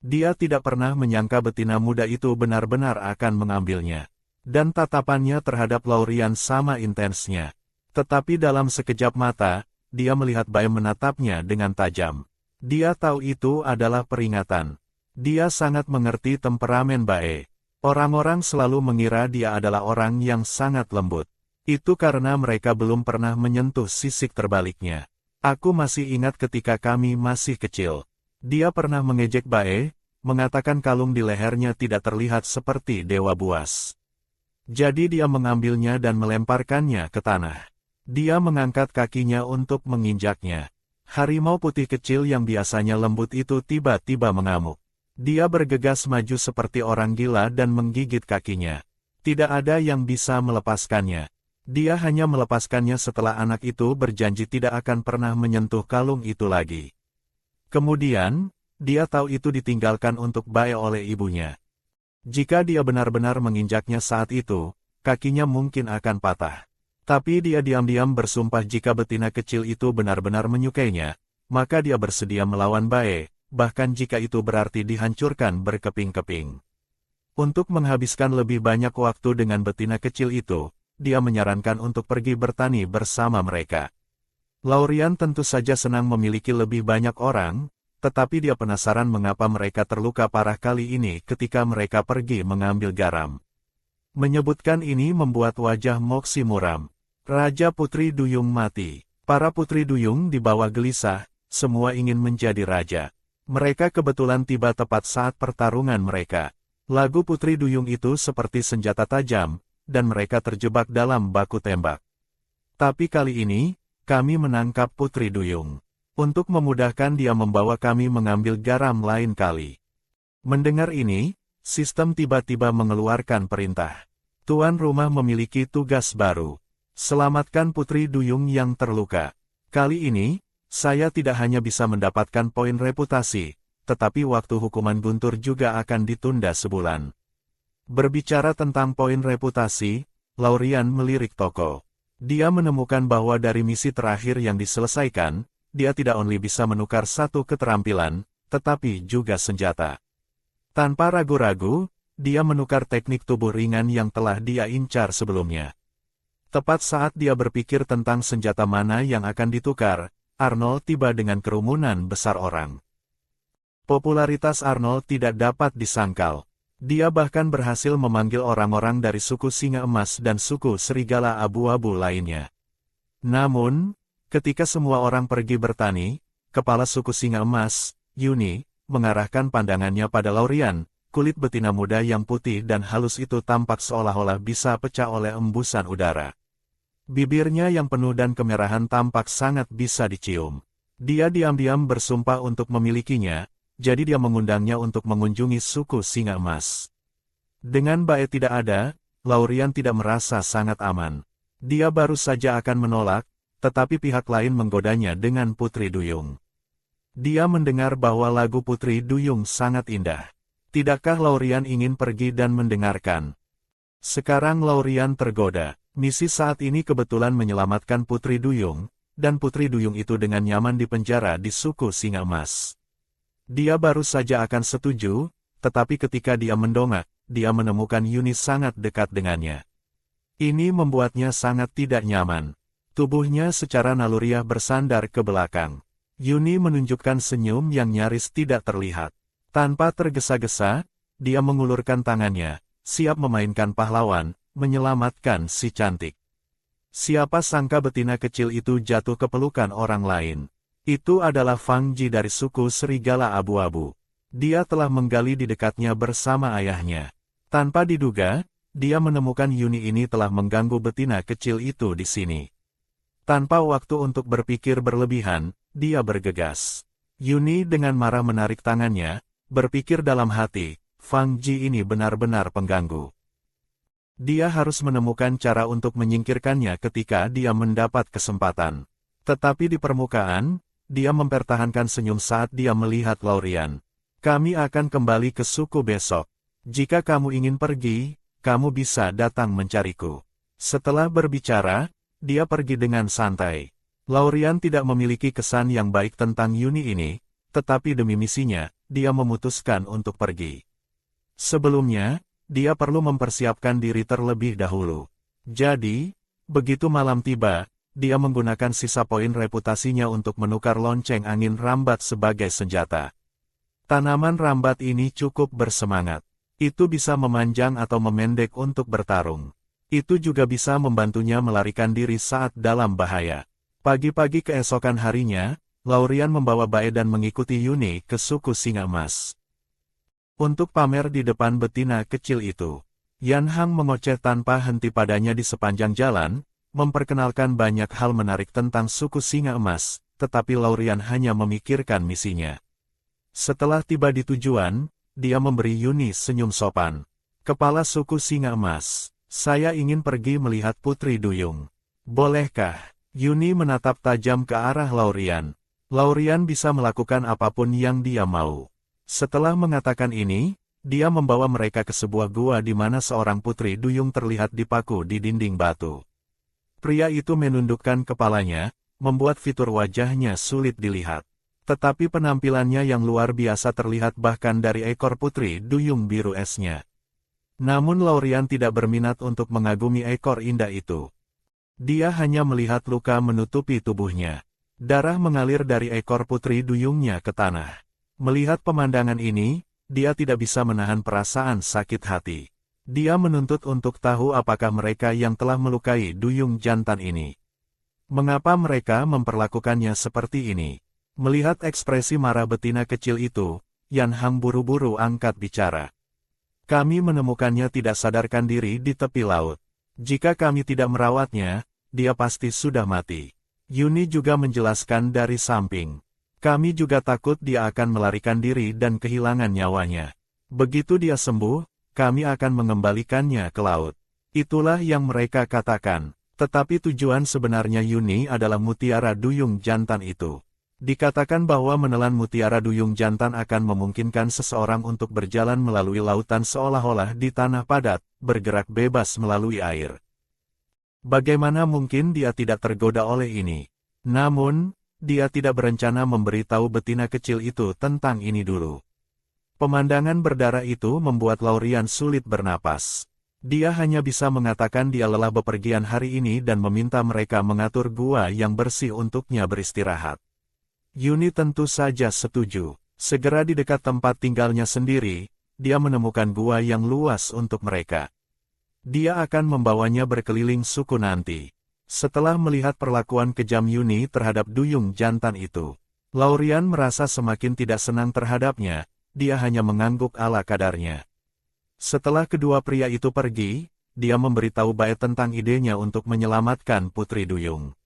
Dia tidak pernah menyangka betina muda itu benar-benar akan mengambilnya. Dan tatapannya terhadap Laurian sama intensnya. Tetapi dalam sekejap mata, dia melihat Bae menatapnya dengan tajam. Dia tahu itu adalah peringatan. Dia sangat mengerti temperamen Bae. Orang-orang selalu mengira dia adalah orang yang sangat lembut. Itu karena mereka belum pernah menyentuh sisik terbaliknya. Aku masih ingat ketika kami masih kecil. Dia pernah mengejek Bae, mengatakan kalung di lehernya tidak terlihat seperti dewa buas. Jadi dia mengambilnya dan melemparkannya ke tanah. Dia mengangkat kakinya untuk menginjaknya. Harimau putih kecil yang biasanya lembut itu tiba-tiba mengamuk. Dia bergegas maju seperti orang gila dan menggigit kakinya. Tidak ada yang bisa melepaskannya. Dia hanya melepaskannya setelah anak itu berjanji tidak akan pernah menyentuh kalung itu lagi. Kemudian, dia tahu itu ditinggalkan untuk Bae oleh ibunya. Jika dia benar-benar menginjaknya saat itu, kakinya mungkin akan patah. Tapi dia diam-diam bersumpah jika betina kecil itu benar-benar menyukainya, maka dia bersedia melawan Bae. Bahkan jika itu berarti dihancurkan berkeping-keping. Untuk menghabiskan lebih banyak waktu dengan betina kecil itu, dia menyarankan untuk pergi bertani bersama mereka. Laurian tentu saja senang memiliki lebih banyak orang, tetapi dia penasaran mengapa mereka terluka parah kali ini ketika mereka pergi mengambil garam. Menyebutkan ini membuat wajah Moxie muram. Raja Putri Duyung mati. Para putri Duyung di bawah gelisah, semua ingin menjadi raja. Mereka kebetulan tiba tepat saat pertarungan mereka. Lagu Putri Duyung itu seperti senjata tajam, dan mereka terjebak dalam baku tembak. Tapi kali ini, kami menangkap Putri Duyung. Untuk memudahkan dia membawa kami mengambil garam lain kali. Mendengar ini, sistem tiba-tiba mengeluarkan perintah. Tuan rumah memiliki tugas baru. Selamatkan Putri Duyung yang terluka. Kali ini, saya tidak hanya bisa mendapatkan poin reputasi, tetapi waktu hukuman Guntur juga akan ditunda sebulan. Berbicara tentang poin reputasi, Laurian melirik toko. Dia menemukan bahwa dari misi terakhir yang diselesaikan, dia tidak only bisa menukar satu keterampilan, tetapi juga senjata. Tanpa ragu-ragu, dia menukar teknik tubuh ringan yang telah dia incar sebelumnya. Tepat saat dia berpikir tentang senjata mana yang akan ditukar, Arnold tiba dengan kerumunan besar orang. Popularitas Arnold tidak dapat disangkal. Dia bahkan berhasil memanggil orang-orang dari suku Singa Emas dan suku Serigala Abu-Abu lainnya. Namun, ketika semua orang pergi bertani, kepala suku Singa Emas, Yuni, mengarahkan pandangannya pada Laurian. Kulit betina muda yang putih dan halus itu tampak seolah-olah bisa pecah oleh embusan udara. Bibirnya yang penuh dan kemerahan tampak sangat bisa dicium. Dia diam-diam bersumpah untuk memilikinya, jadi dia mengundangnya untuk mengunjungi suku Singa Emas. Dengan Bae tidak ada, Laurian tidak merasa sangat aman. Dia baru saja akan menolak, tetapi pihak lain menggodanya dengan Putri Duyung. Dia mendengar bahwa lagu Putri Duyung sangat indah. Tidakkah Laurian ingin pergi dan mendengarkan? Sekarang Laurian tergoda. Misi saat ini kebetulan menyelamatkan Putri Duyung, dan Putri Duyung itu dengan nyaman dipenjara di suku Singa Emas. Dia baru saja akan setuju, tetapi ketika dia mendongak, dia menemukan Yuni sangat dekat dengannya. Ini membuatnya sangat tidak nyaman. Tubuhnya secara naluriah bersandar ke belakang. Yuni menunjukkan senyum yang nyaris tidak terlihat. Tanpa tergesa-gesa, dia mengulurkan tangannya, siap memainkan pahlawan, menyelamatkan si cantik. Siapa sangka betina kecil itu jatuh ke pelukan orang lain. Itu adalah Fang Ji dari suku Serigala Abu-Abu. Dia telah menggali di dekatnya bersama ayahnya. Tanpa diduga, dia menemukan Yuni ini telah mengganggu betina kecil itu di sini. Tanpa waktu untuk berpikir berlebihan, dia bergegas. Yuni dengan marah menarik tangannya, berpikir dalam hati, Fang Ji ini benar-benar pengganggu. Dia harus menemukan cara untuk menyingkirkannya ketika dia mendapat kesempatan. Tetapi di permukaan, dia mempertahankan senyum saat dia melihat Laurian. Kami akan kembali ke suku besok. Jika kamu ingin pergi, kamu bisa datang mencariku. Setelah berbicara, dia pergi dengan santai. Laurian tidak memiliki kesan yang baik tentang Yuni ini, tetapi demi misinya, dia memutuskan untuk pergi. Sebelumnya, dia perlu mempersiapkan diri terlebih dahulu. Jadi, begitu malam tiba, dia menggunakan sisa poin reputasinya untuk menukar lonceng angin rambat sebagai senjata. Tanaman rambat ini cukup bersemangat. Itu bisa memanjang atau memendek untuk bertarung. Itu juga bisa membantunya melarikan diri saat dalam bahaya. Pagi-pagi keesokan harinya, Laurian membawa Bae dan mengikuti Yuni ke suku Singa Emas. Untuk pamer di depan betina kecil itu, Yan Hang mengoceh tanpa henti padanya di sepanjang jalan, memperkenalkan banyak hal menarik tentang suku Singa Emas, tetapi Laurian hanya memikirkan misinya. Setelah tiba di tujuan, dia memberi Yuni senyum sopan. Kepala suku Singa Emas, saya ingin pergi melihat Putri Duyung. Bolehkah? Yuni menatap tajam ke arah Laurian. Laurian bisa melakukan apapun yang dia mau. Setelah mengatakan ini, dia membawa mereka ke sebuah gua di mana seorang Putri Duyung terlihat dipaku di dinding batu. Pria itu menundukkan kepalanya, membuat fitur wajahnya sulit dilihat. Tetapi penampilannya yang luar biasa terlihat bahkan dari ekor Putri Duyung biru esnya. Namun Laurian tidak berminat untuk mengagumi ekor indah itu. Dia hanya melihat luka menutupi tubuhnya. Darah mengalir dari ekor Putri Duyungnya ke tanah. Melihat pemandangan ini, dia tidak bisa menahan perasaan sakit hati. Dia menuntut untuk tahu apakah mereka yang telah melukai Duyung jantan ini. Mengapa mereka memperlakukannya seperti ini? Melihat ekspresi marah betina kecil itu, Yan Hang buru-buru angkat bicara. Kami menemukannya tidak sadarkan diri di tepi laut. Jika kami tidak merawatnya, dia pasti sudah mati. Yuni juga menjelaskan dari samping. Kami juga takut dia akan melarikan diri dan kehilangan nyawanya. Begitu dia sembuh, kami akan mengembalikannya ke laut. Itulah yang mereka katakan. Tetapi tujuan sebenarnya Yuni adalah mutiara duyung jantan itu. Dikatakan bahwa menelan mutiara duyung jantan akan memungkinkan seseorang untuk berjalan melalui lautan seolah-olah di tanah padat, bergerak bebas melalui air. Bagaimana mungkin dia tidak tergoda oleh ini? Namun, dia tidak berencana memberitahu betina kecil itu tentang ini dulu. Pemandangan berdarah itu membuat Laurian sulit bernapas. Dia hanya bisa mengatakan dia lelah bepergian hari ini dan meminta mereka mengatur gua yang bersih untuknya beristirahat. Yuni tentu saja setuju. Segera di dekat tempat tinggalnya sendiri, dia menemukan gua yang luas untuk mereka. Dia akan membawanya berkeliling suku nanti. Setelah melihat perlakuan kejam Yuni terhadap duyung jantan itu, Laurian merasa semakin tidak senang terhadapnya, dia hanya mengangguk ala kadarnya. Setelah kedua pria itu pergi, dia memberitahu Bae tentang idenya untuk menyelamatkan Putri Duyung.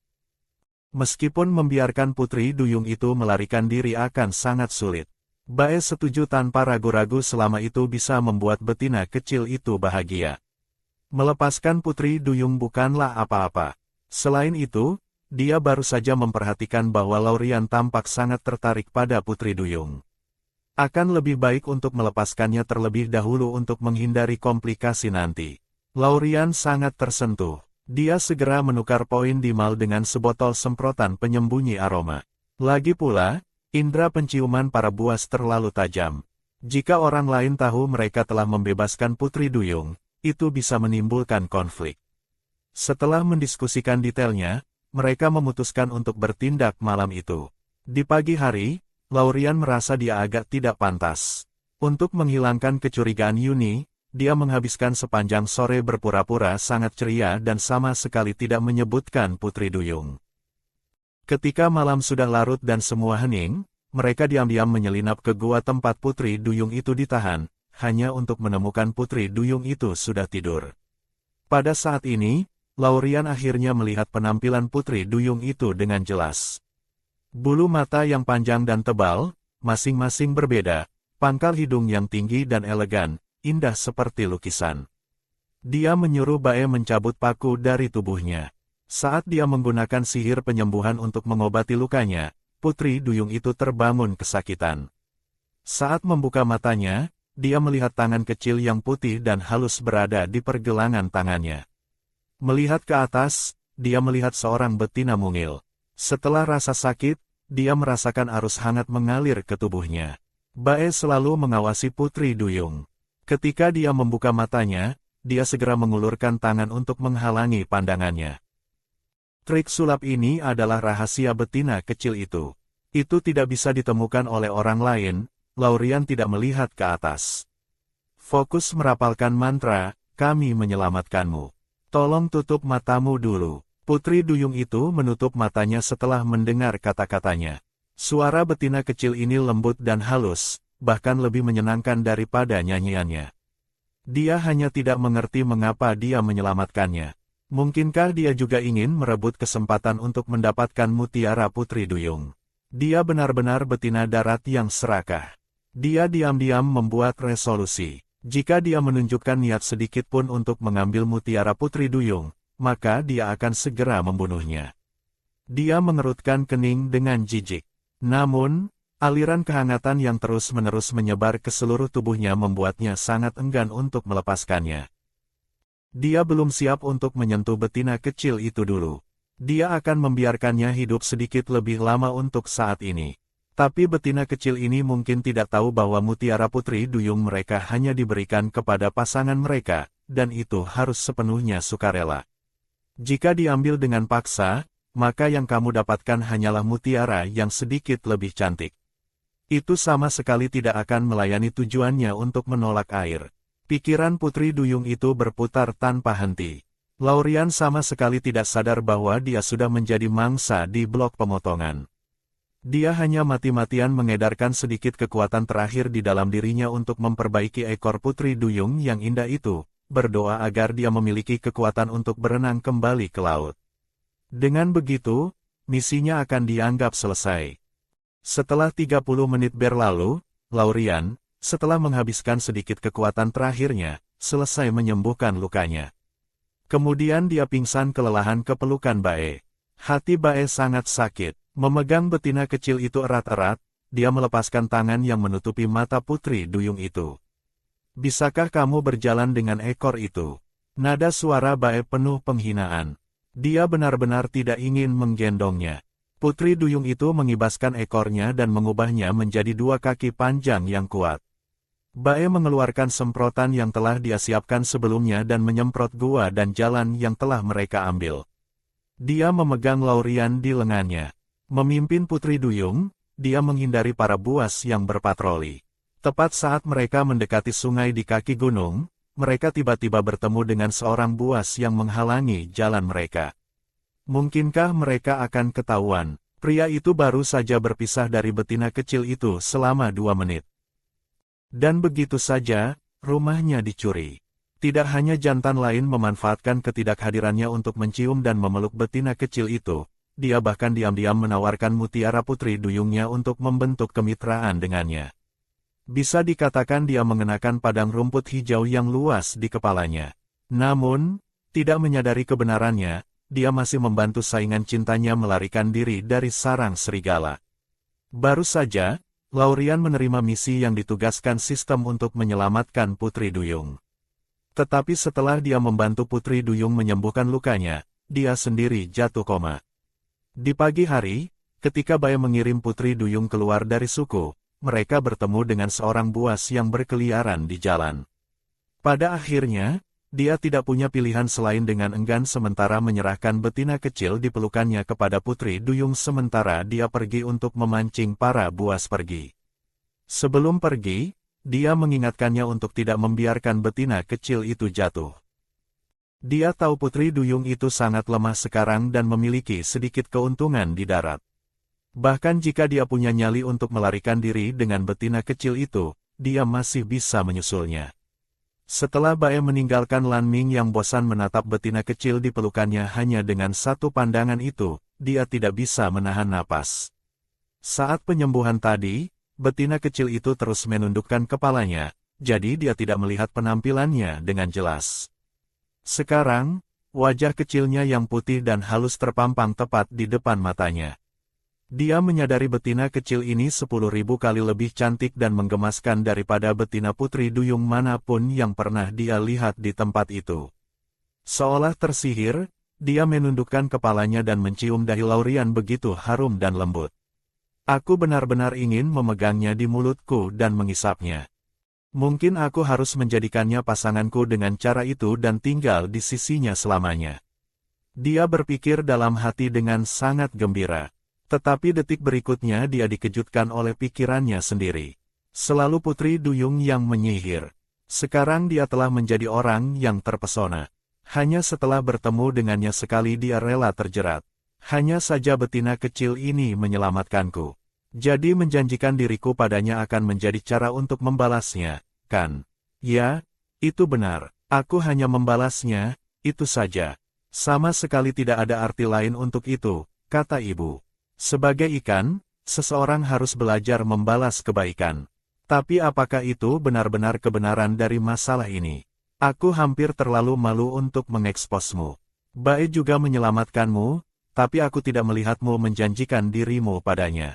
Meskipun membiarkan Putri Duyung itu melarikan diri akan sangat sulit, Bae setuju tanpa ragu-ragu selama itu bisa membuat betina kecil itu bahagia. Melepaskan Putri Duyung bukanlah apa-apa. Selain itu, dia baru saja memperhatikan bahwa Laurian tampak sangat tertarik pada Putri Duyung. Akan lebih baik untuk melepaskannya terlebih dahulu untuk menghindari komplikasi nanti. Laurian sangat tersentuh. Dia segera menukar poin di mal dengan sebotol semprotan penyembunyi aroma. Lagi pula, indera penciuman para buas terlalu tajam. Jika orang lain tahu mereka telah membebaskan Putri Duyung, itu bisa menimbulkan konflik. Setelah mendiskusikan detailnya, mereka memutuskan untuk bertindak malam itu. Di pagi hari, Laurian merasa dia agak tidak pantas. Untuk menghilangkan kecurigaan Yuni, dia menghabiskan sepanjang sore berpura-pura sangat ceria dan sama sekali tidak menyebutkan Putri Duyung. Ketika malam sudah larut dan semua hening, mereka diam-diam menyelinap ke gua tempat Putri Duyung itu ditahan, hanya untuk menemukan Putri Duyung itu sudah tidur. Pada saat ini, Laurian akhirnya melihat penampilan Putri Duyung itu dengan jelas. Bulu mata yang panjang dan tebal, masing-masing berbeda, pangkal hidung yang tinggi dan elegan, indah seperti lukisan. Dia menyuruh Bae mencabut paku dari tubuhnya. Saat dia menggunakan sihir penyembuhan untuk mengobati lukanya, Putri Duyung itu terbangun kesakitan. Saat membuka matanya, dia melihat tangan kecil yang putih dan halus berada di pergelangan tangannya. Melihat ke atas, dia melihat seorang betina mungil. Setelah rasa sakit, dia merasakan arus hangat mengalir ke tubuhnya. Bae selalu mengawasi Putri Duyung. Ketika dia membuka matanya, dia segera mengulurkan tangan untuk menghalangi pandangannya. Trik sulap ini adalah rahasia betina kecil itu. Itu tidak bisa ditemukan oleh orang lain. Laurian tidak melihat ke atas. Fokus merapalkan mantra, kami menyelamatkanmu. Tolong tutup matamu dulu. Putri Duyung itu menutup matanya setelah mendengar kata-katanya. Suara betina kecil ini lembut dan halus, bahkan lebih menyenangkan daripada nyanyiannya. Dia hanya tidak mengerti mengapa dia menyelamatkannya. Mungkinkah dia juga ingin merebut kesempatan untuk mendapatkan mutiara Putri Duyung? Dia benar-benar betina darat yang serakah. Dia diam-diam membuat resolusi. Jika dia menunjukkan niat sedikit pun untuk mengambil mutiara Putri Duyung, maka dia akan segera membunuhnya. Dia mengerutkan kening dengan jijik. Namun, aliran kehangatan yang terus-menerus menyebar ke seluruh tubuhnya membuatnya sangat enggan untuk melepaskannya. Dia belum siap untuk menyentuh betina kecil itu dulu. Dia akan membiarkannya hidup sedikit lebih lama untuk saat ini. Tapi betina kecil ini mungkin tidak tahu bahwa mutiara Putri Duyung mereka hanya diberikan kepada pasangan mereka, dan itu harus sepenuhnya sukarela. Jika diambil dengan paksa, maka yang kamu dapatkan hanyalah mutiara yang sedikit lebih cantik. Itu sama sekali tidak akan melayani tujuannya untuk menolak air. Pikiran Putri Duyung itu berputar tanpa henti. Laurian sama sekali tidak sadar bahwa dia sudah menjadi mangsa di blok pemotongan. Dia hanya mati-matian mengedarkan sedikit kekuatan terakhir di dalam dirinya untuk memperbaiki ekor Putri Duyung yang indah itu, berdoa agar dia memiliki kekuatan untuk berenang kembali ke laut. Dengan begitu, misinya akan dianggap selesai. Setelah 30 menit berlalu, Laurian, setelah menghabiskan sedikit kekuatan terakhirnya, selesai menyembuhkan lukanya. Kemudian dia pingsan kelelahan ke pelukan Bae. Hati Bae sangat sakit. Memegang betina kecil itu erat-erat, dia melepaskan tangan yang menutupi mata putri duyung itu. Bisakah kamu berjalan dengan ekor itu? Nada suara Bae penuh penghinaan. Dia benar-benar tidak ingin menggendongnya. Putri duyung itu mengibaskan ekornya dan mengubahnya menjadi 2 kaki panjang yang kuat. Bae mengeluarkan semprotan yang telah dia siapkan sebelumnya dan menyemprot gua dan jalan yang telah mereka ambil. Dia memegang Laurian di lengannya. Memimpin putri duyung, dia menghindari para buas yang berpatroli. Tepat saat mereka mendekati sungai di kaki gunung, mereka tiba-tiba bertemu dengan seorang buas yang menghalangi jalan mereka. Mungkinkah mereka akan ketahuan? Pria itu baru saja berpisah dari betina kecil itu selama 2 menit. Dan begitu saja, rumahnya dicuri. Tidak hanya jantan lain memanfaatkan ketidakhadirannya untuk mencium dan memeluk betina kecil itu, dia bahkan diam-diam menawarkan mutiara putri duyungnya untuk membentuk kemitraan dengannya. Bisa dikatakan dia mengenakan padang rumput hijau yang luas di kepalanya. Namun, tidak menyadari kebenarannya, dia masih membantu saingan cintanya melarikan diri dari sarang serigala. Baru saja, Laurian menerima misi yang ditugaskan sistem untuk menyelamatkan Putri Duyung. Tetapi setelah dia membantu Putri Duyung menyembuhkan lukanya, dia sendiri jatuh koma. Di pagi hari, ketika Bae mengirim Putri Duyung keluar dari suku, mereka bertemu dengan seorang buas yang berkeliaran di jalan. Pada akhirnya, dia tidak punya pilihan selain dengan enggan sementara menyerahkan betina kecil di pelukannya kepada Putri Duyung sementara dia pergi untuk memancing para buas pergi. Sebelum pergi, dia mengingatkannya untuk tidak membiarkan betina kecil itu jatuh. Dia tahu Putri Duyung itu sangat lemah sekarang dan memiliki sedikit keuntungan di darat. Bahkan jika dia punya nyali untuk melarikan diri dengan betina kecil itu, dia masih bisa menyusulnya. Setelah Bae meninggalkan Lan Ming yang bosan menatap betina kecil di pelukannya hanya dengan satu pandangan itu, dia tidak bisa menahan napas. Saat penyembuhan tadi, betina kecil itu terus menundukkan kepalanya, jadi dia tidak melihat penampilannya dengan jelas. Sekarang, wajah kecilnya yang putih dan halus terpampang tepat di depan matanya. Dia menyadari betina kecil ini 10.000 kali lebih cantik dan menggemaskan daripada betina Putri Duyung manapun yang pernah dia lihat di tempat itu. Seolah tersihir, dia menundukkan kepalanya dan mencium dahi Laurian begitu harum dan lembut. Aku benar-benar ingin memegangnya di mulutku dan mengisapnya. Mungkin aku harus menjadikannya pasanganku dengan cara itu dan tinggal di sisinya selamanya. Dia berpikir dalam hati dengan sangat gembira. Tetapi detik berikutnya dia dikejutkan oleh pikirannya sendiri. Selalu Putri Duyung yang menyihir. Sekarang dia telah menjadi orang yang terpesona. Hanya setelah bertemu dengannya sekali dia rela terjerat. Hanya saja betina kecil ini menyelamatkanku. Jadi menjanjikan diriku padanya akan menjadi cara untuk membalasnya, kan? Ya, itu benar. Aku hanya membalasnya, itu saja. Sama sekali tidak ada arti lain untuk itu, kata ibu. Sebagai ikan, seseorang harus belajar membalas kebaikan. Tapi apakah itu benar-benar kebenaran dari masalah ini? Aku hampir terlalu malu untuk mengeksposmu. Bae juga menyelamatkanmu, tapi aku tidak melihatmu menjanjikan dirimu padanya.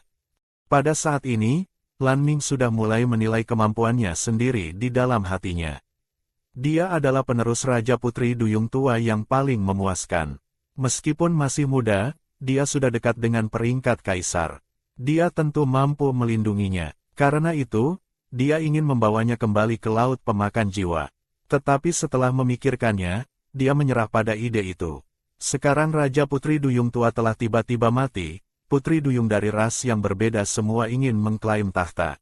Pada saat ini, Lan Ming sudah mulai menilai kemampuannya sendiri di dalam hatinya. Dia adalah penerus Raja Putri Duyung tua yang paling memuaskan. Meskipun masih muda, dia sudah dekat dengan peringkat kaisar. Dia tentu mampu melindunginya. Karena itu, dia ingin membawanya kembali ke laut pemakan jiwa. Tetapi setelah memikirkannya, dia menyerah pada ide itu. Sekarang Raja Putri Duyung tua telah tiba-tiba mati, Putri Duyung dari ras yang berbeda semua ingin mengklaim tahta.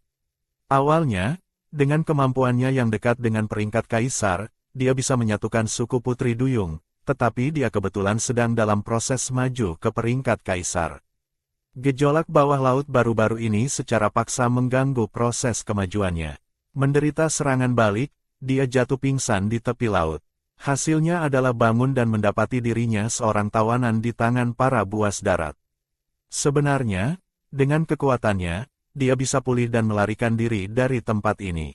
Awalnya, dengan kemampuannya yang dekat dengan peringkat kaisar, dia bisa menyatukan suku Putri Duyung. Tetapi dia kebetulan sedang dalam proses maju ke peringkat kaisar. Gejolak bawah laut baru-baru ini secara paksa mengganggu proses kemajuannya. Menderita serangan balik, dia jatuh pingsan di tepi laut. Hasilnya adalah bangun dan mendapati dirinya seorang tawanan di tangan para buas darat. Sebenarnya, dengan kekuatannya, dia bisa pulih dan melarikan diri dari tempat ini.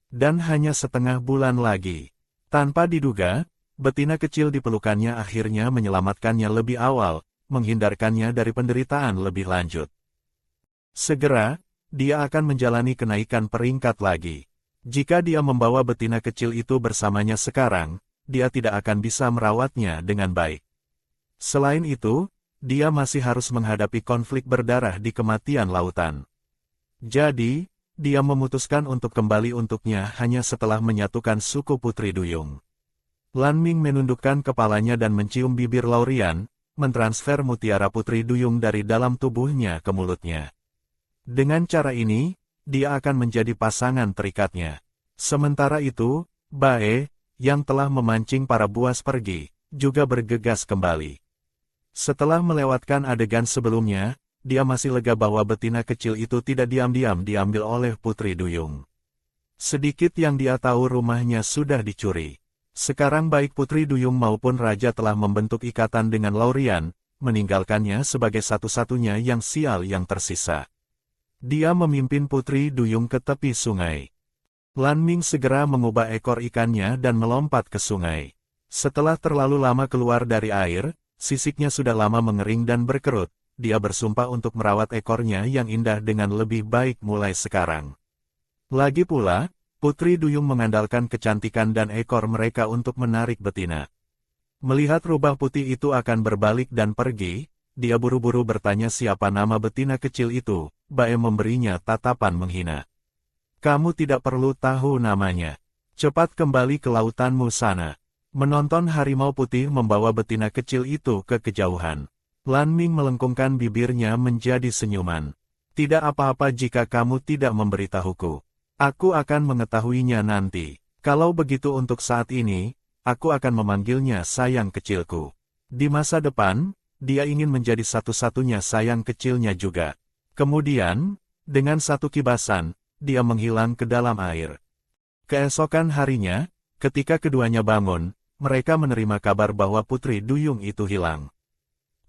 Dan hanya setengah bulan lagi. Tanpa diduga, betina kecil di pelukannya akhirnya menyelamatkannya lebih awal, menghindarkannya dari penderitaan lebih lanjut. Segera, dia akan menjalani kenaikan peringkat lagi. Jika dia membawa betina kecil itu bersamanya sekarang, dia tidak akan bisa merawatnya dengan baik. Selain itu, dia masih harus menghadapi konflik berdarah di kematian lautan. Jadi, dia memutuskan untuk kembali untuknya hanya setelah menyatukan suku Putri Duyung. Lan Ming menundukkan kepalanya dan mencium bibir Laurian, mentransfer mutiara Putri Duyung dari dalam tubuhnya ke mulutnya. Dengan cara ini, dia akan menjadi pasangan terikatnya. Sementara itu, Bae, yang telah memancing para buas pergi, juga bergegas kembali. Setelah melewatkan adegan sebelumnya, dia masih lega bahwa betina kecil itu tidak diam-diam diambil oleh Putri Duyung. Sedikit yang dia tahu rumahnya sudah dicuri. Sekarang baik Putri Duyung maupun Raja telah membentuk ikatan dengan Laurian, meninggalkannya sebagai satu-satunya yang sial yang tersisa. Dia memimpin Putri Duyung ke tepi sungai. Lan Ming segera mengubah ekor ikannya dan melompat ke sungai. Setelah terlalu lama keluar dari air, sisiknya sudah lama mengering dan berkerut. Dia bersumpah untuk merawat ekornya yang indah dengan lebih baik mulai sekarang. Lagi pula, Putri Duyung mengandalkan kecantikan dan ekor mereka untuk menarik betina. Melihat rubah putih itu akan berbalik dan pergi, dia buru-buru bertanya siapa nama betina kecil itu. Bae memberinya tatapan menghina. Kamu tidak perlu tahu namanya. Cepat kembali ke lautanmu sana. Menonton harimau putih membawa betina kecil itu ke kejauhan. Lan Ming melengkungkan bibirnya menjadi senyuman. Tidak apa-apa jika kamu tidak memberitahuku. Aku akan mengetahuinya nanti. Kalau begitu untuk saat ini, aku akan memanggilnya sayang kecilku. Di masa depan, dia ingin menjadi satu-satunya sayang kecilnya juga. Kemudian, dengan satu kibasan, dia menghilang ke dalam air. Keesokan harinya, ketika keduanya bangun, mereka menerima kabar bahwa Putri Duyung itu hilang.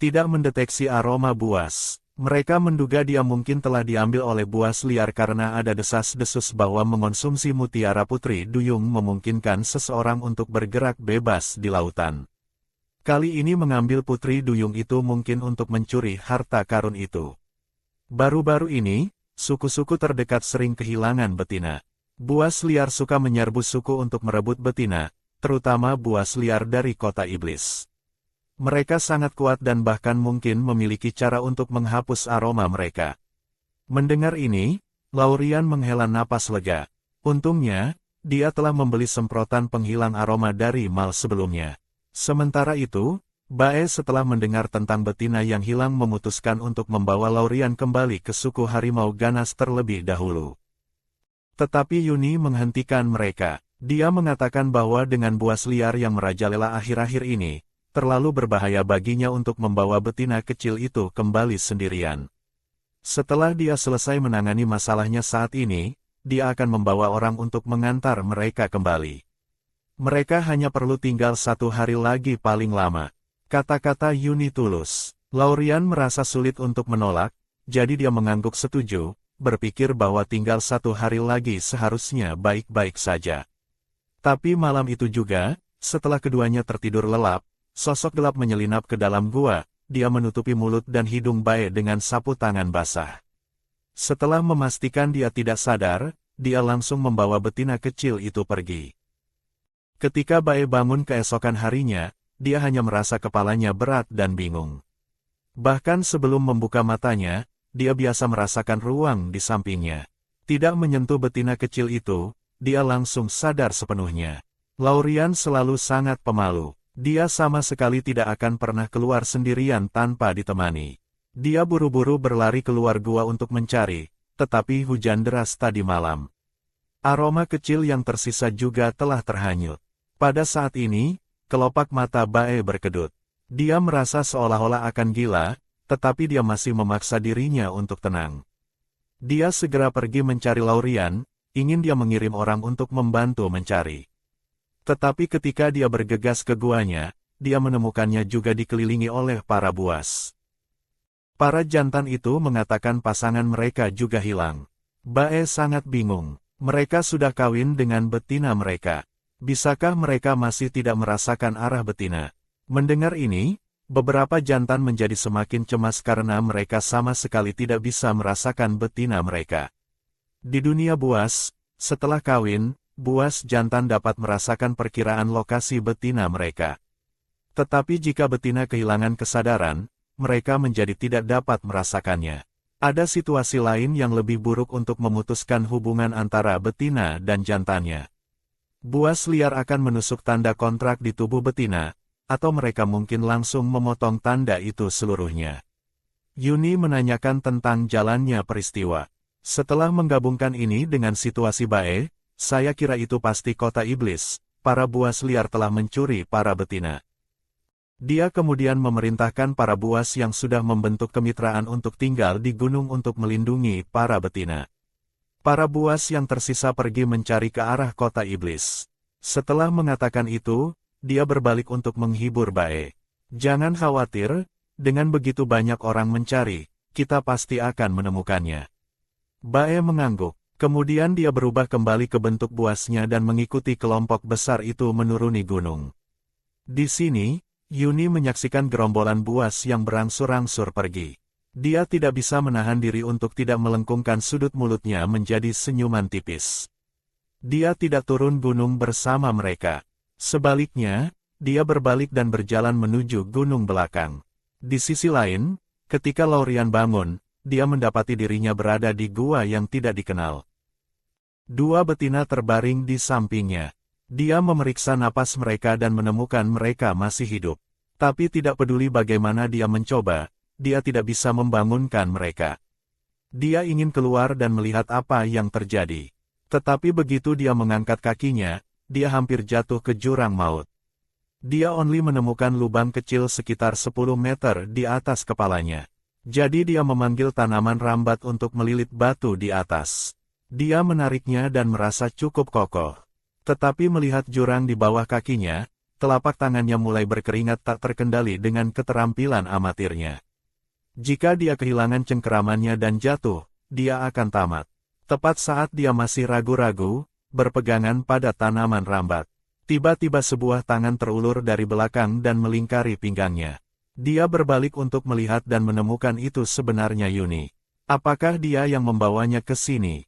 Tidak mendeteksi aroma buas. Mereka menduga dia mungkin telah diambil oleh buas liar karena ada desas-desus bahwa mengonsumsi mutiara Putri Duyung memungkinkan seseorang untuk bergerak bebas di lautan. Kali ini mengambil Putri Duyung itu mungkin untuk mencuri harta karun itu. Baru-baru ini, suku-suku terdekat sering kehilangan betina. Buas liar suka menyerbu suku untuk merebut betina, terutama buas liar dari kota iblis. Mereka sangat kuat dan bahkan mungkin memiliki cara untuk menghapus aroma mereka. Mendengar ini, Laurian menghela napas lega. Untungnya, dia telah membeli semprotan penghilang aroma dari mal sebelumnya. Sementara itu, Bae setelah mendengar tentang betina yang hilang memutuskan untuk membawa Laurian kembali ke suku harimau ganas terlebih dahulu. Tetapi Yuni menghentikan mereka. Dia mengatakan bahwa dengan buas liar yang merajalela akhir-akhir ini, terlalu berbahaya baginya untuk membawa betina kecil itu kembali sendirian. Setelah dia selesai menangani masalahnya saat ini, dia akan membawa orang untuk mengantar mereka kembali. Mereka hanya perlu tinggal 1 hari lagi paling lama. Kata-kata Yuni tulus. Laurian merasa sulit untuk menolak, jadi dia mengangguk setuju, berpikir bahwa tinggal 1 hari lagi seharusnya baik-baik saja. Tapi malam itu juga, setelah keduanya tertidur lelap, sosok gelap menyelinap ke dalam gua, dia menutupi mulut dan hidung Bae dengan sapu tangan basah. Setelah memastikan dia tidak sadar, dia langsung membawa betina kecil itu pergi. Ketika Bae bangun keesokan harinya, dia hanya merasa kepalanya berat dan bingung. Bahkan sebelum membuka matanya, dia biasa merasakan ruang di sampingnya. Tidak menyentuh betina kecil itu, dia langsung sadar sepenuhnya. Laurian selalu sangat pemalu. Dia sama sekali tidak akan pernah keluar sendirian tanpa ditemani. Dia buru-buru berlari keluar gua untuk mencari, tetapi hujan deras tadi malam. Aroma kecil yang tersisa juga telah terhanyut. Pada saat ini, kelopak mata Bae berkedut. Dia merasa seolah-olah akan gila, tetapi dia masih memaksa dirinya untuk tenang. Dia segera pergi mencari Laurian, ingin dia mengirim orang untuk membantu mencari. Tetapi ketika dia bergegas ke guanya, dia menemukannya juga dikelilingi oleh para buas. Para jantan itu mengatakan pasangan mereka juga hilang. Bae sangat bingung. Mereka sudah kawin dengan betina mereka. Bisakah mereka masih tidak merasakan arah betina? Mendengar ini, beberapa jantan menjadi semakin cemas karena mereka sama sekali tidak bisa merasakan betina mereka. Di dunia buas, setelah kawin, buas jantan dapat merasakan perkiraan lokasi betina mereka. Tetapi jika betina kehilangan kesadaran, mereka menjadi tidak dapat merasakannya. Ada situasi lain yang lebih buruk untuk memutuskan hubungan antara betina dan jantannya. Buas liar akan menusuk tanda kontrak di tubuh betina, atau mereka mungkin langsung memotong tanda itu seluruhnya. Yuni menanyakan tentang jalannya peristiwa. Setelah menggabungkan ini dengan situasi Bae, saya kira itu pasti kota iblis, para buas liar telah mencuri para betina. Dia kemudian memerintahkan para buas yang sudah membentuk kemitraan untuk tinggal di gunung untuk melindungi para betina. Para buas yang tersisa pergi mencari ke arah kota iblis. Setelah mengatakan itu, dia berbalik untuk menghibur Bae. Jangan khawatir, dengan begitu banyak orang mencari, kita pasti akan menemukannya. Bae mengangguk, kemudian dia berubah kembali ke bentuk buasnya dan mengikuti kelompok besar itu menuruni gunung. Di sini, Yuni menyaksikan gerombolan buas yang berangsur-angsur pergi. Dia tidak bisa menahan diri untuk tidak melengkungkan sudut mulutnya menjadi senyuman tipis. Dia tidak turun gunung bersama mereka. Sebaliknya, dia berbalik dan berjalan menuju gunung belakang. Di sisi lain, ketika Laurian bangun, dia mendapati dirinya berada di gua yang tidak dikenal. Dua betina terbaring di sampingnya. Dia memeriksa napas mereka dan menemukan mereka masih hidup. Tapi tidak peduli bagaimana dia mencoba, dia tidak bisa membangunkan mereka. Dia ingin keluar dan melihat apa yang terjadi. Tetapi begitu dia mengangkat kakinya, dia hampir jatuh ke jurang maut. Dia only menemukan lubang kecil sekitar 10 meter di atas kepalanya. Jadi dia memanggil tanaman rambat untuk melilit batu di atas. Dia menariknya dan merasa cukup kokoh. Tetapi melihat jurang di bawah kakinya, telapak tangannya mulai berkeringat tak terkendali dengan keterampilan amatirnya. Jika dia kehilangan cengkeramannya dan jatuh, dia akan tamat. Tepat saat dia masih ragu-ragu, berpegangan pada tanaman rambat. Tiba-tiba sebuah tangan terulur dari belakang dan melingkari pinggangnya. Dia berbalik untuk melihat dan menemukan itu sebenarnya Yuni. Apakah dia yang membawanya ke sini?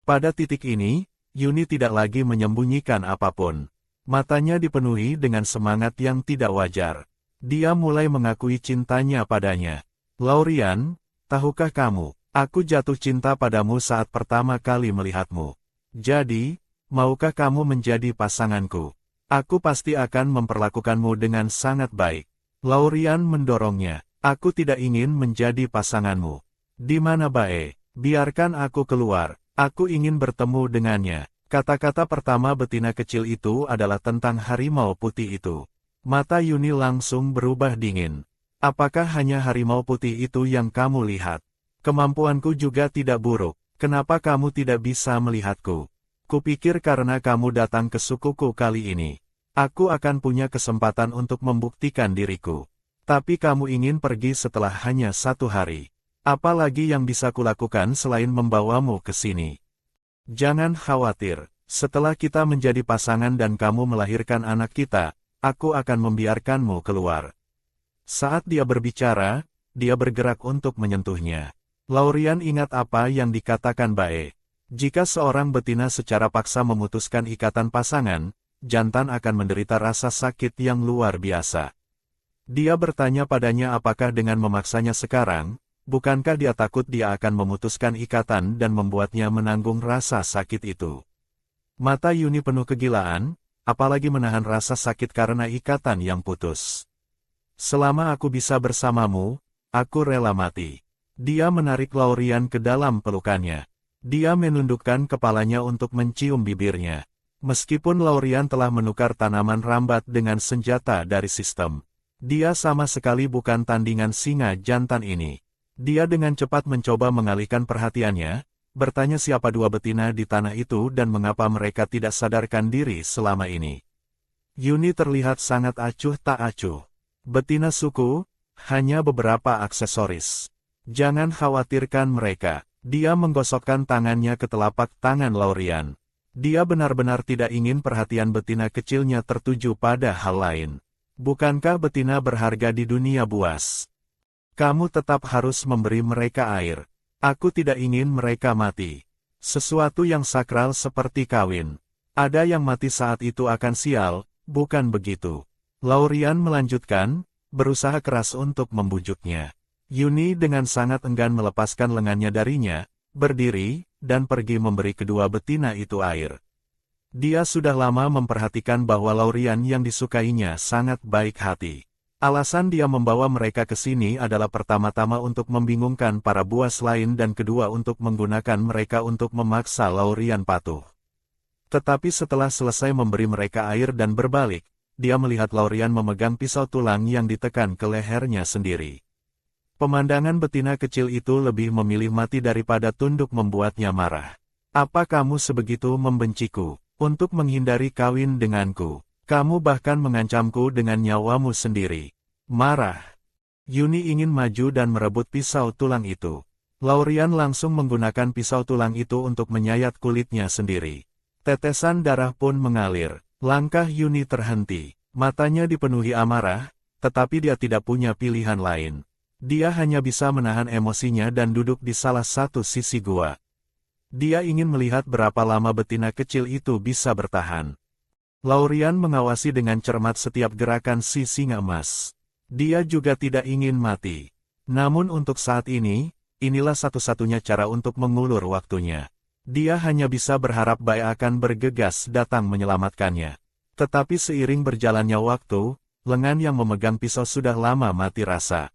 Pada titik ini, Yuni tidak lagi menyembunyikan apapun. Matanya dipenuhi dengan semangat yang tidak wajar. Dia mulai mengakui cintanya padanya. Laurian, tahukah kamu, aku jatuh cinta padamu saat pertama kali melihatmu. Jadi, maukah kamu menjadi pasanganku? Aku pasti akan memperlakukanmu dengan sangat baik. Laurian mendorongnya. Aku tidak ingin menjadi pasanganmu. Di mana Bae? Biarkan aku keluar. Aku ingin bertemu dengannya. Kata-kata pertama betina kecil itu adalah tentang harimau putih itu. Mata Yuni langsung berubah dingin. Apakah hanya harimau putih itu yang kamu lihat? Kemampuanku juga tidak buruk. Kenapa kamu tidak bisa melihatku? Kupikir karena kamu datang ke sukuku kali ini. Aku akan punya kesempatan untuk membuktikan diriku. Tapi kamu ingin pergi setelah hanya 1 hari. Apalagi yang bisa kulakukan selain membawamu ke sini? Jangan khawatir, setelah kita menjadi pasangan dan kamu melahirkan anak kita, aku akan membiarkanmu keluar. Saat dia berbicara, dia bergerak untuk menyentuhnya. Laurian ingat apa yang dikatakan Bae. Jika seorang betina secara paksa memutuskan ikatan pasangan, jantan akan menderita rasa sakit yang luar biasa. Dia bertanya padanya apakah dengan memaksanya sekarang, bukankah dia takut dia akan memutuskan ikatan dan membuatnya menanggung rasa sakit itu? Mata Yuni penuh kegilaan, apalagi menahan rasa sakit karena ikatan yang putus. Selama aku bisa bersamamu, aku rela mati. Dia menarik Laurian ke dalam pelukannya. Dia menundukkan kepalanya untuk mencium bibirnya. Meskipun Laurian telah menukar tanaman rambat dengan senjata dari sistem, dia sama sekali bukan tandingan singa jantan ini. Dia dengan cepat mencoba mengalihkan perhatiannya, bertanya siapa dua betina di tanah itu dan mengapa mereka tidak sadarkan diri selama ini. Yuni terlihat sangat acuh tak acuh. Betina suku, hanya beberapa aksesoris. Jangan khawatirkan mereka. Dia menggosokkan tangannya ke telapak tangan Laurian. Dia benar-benar tidak ingin perhatian betina kecilnya tertuju pada hal lain. Bukankah betina berharga di dunia buas? Kamu tetap harus memberi mereka air. Aku tidak ingin mereka mati. Sesuatu yang sakral seperti kawin. Ada yang mati saat itu akan sial, bukan begitu? Laurian melanjutkan, berusaha keras untuk membujuknya. Yuni dengan sangat enggan melepaskan lengannya darinya, berdiri, dan pergi memberi kedua betina itu air. Dia sudah lama memperhatikan bahwa Laurian yang disukainya sangat baik hati. Alasan dia membawa mereka ke sini adalah pertama-tama untuk membingungkan para buas lain dan kedua untuk menggunakan mereka untuk memaksa Laurian patuh. Tetapi setelah selesai memberi mereka air dan berbalik, dia melihat Laurian memegang pisau tulang yang ditekan ke lehernya sendiri. Pemandangan betina kecil itu lebih memilih mati daripada tunduk membuatnya marah. Apa kamu sebegitu membenciku? Untuk menghindari kawin denganku, kamu bahkan mengancamku dengan nyawamu sendiri. Marah. Yuni ingin maju dan merebut pisau tulang itu. Laurian langsung menggunakan pisau tulang itu untuk menyayat kulitnya sendiri. Tetesan darah pun mengalir. Langkah Yuni terhenti. Matanya dipenuhi amarah, tetapi dia tidak punya pilihan lain. Dia hanya bisa menahan emosinya dan duduk di salah satu sisi gua. Dia ingin melihat berapa lama betina kecil itu bisa bertahan. Laurian mengawasi dengan cermat setiap gerakan si singa emas. Dia juga tidak ingin mati. Namun untuk saat ini, inilah satu-satunya cara untuk mengulur waktunya. Dia hanya bisa berharap Bai akan bergegas datang menyelamatkannya. Tetapi seiring berjalannya waktu, lengan yang memegang pisau sudah lama mati rasa.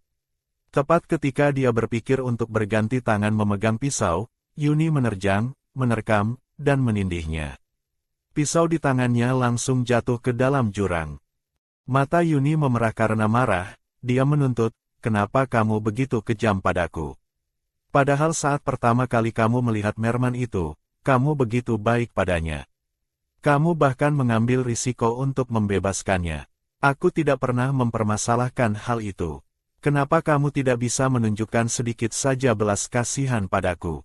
Tepat ketika dia berpikir untuk berganti tangan memegang pisau, Yuni menerjang, menerkam, dan menindihnya. Pisau di tangannya langsung jatuh ke dalam jurang. Mata Yuni memerah karena marah, dia menuntut, kenapa kamu begitu kejam padaku? Padahal saat pertama kali kamu melihat Merman itu, kamu begitu baik padanya. Kamu bahkan mengambil risiko untuk membebaskannya. Aku tidak pernah mempermasalahkan hal itu. Kenapa kamu tidak bisa menunjukkan sedikit saja belas kasihan padaku?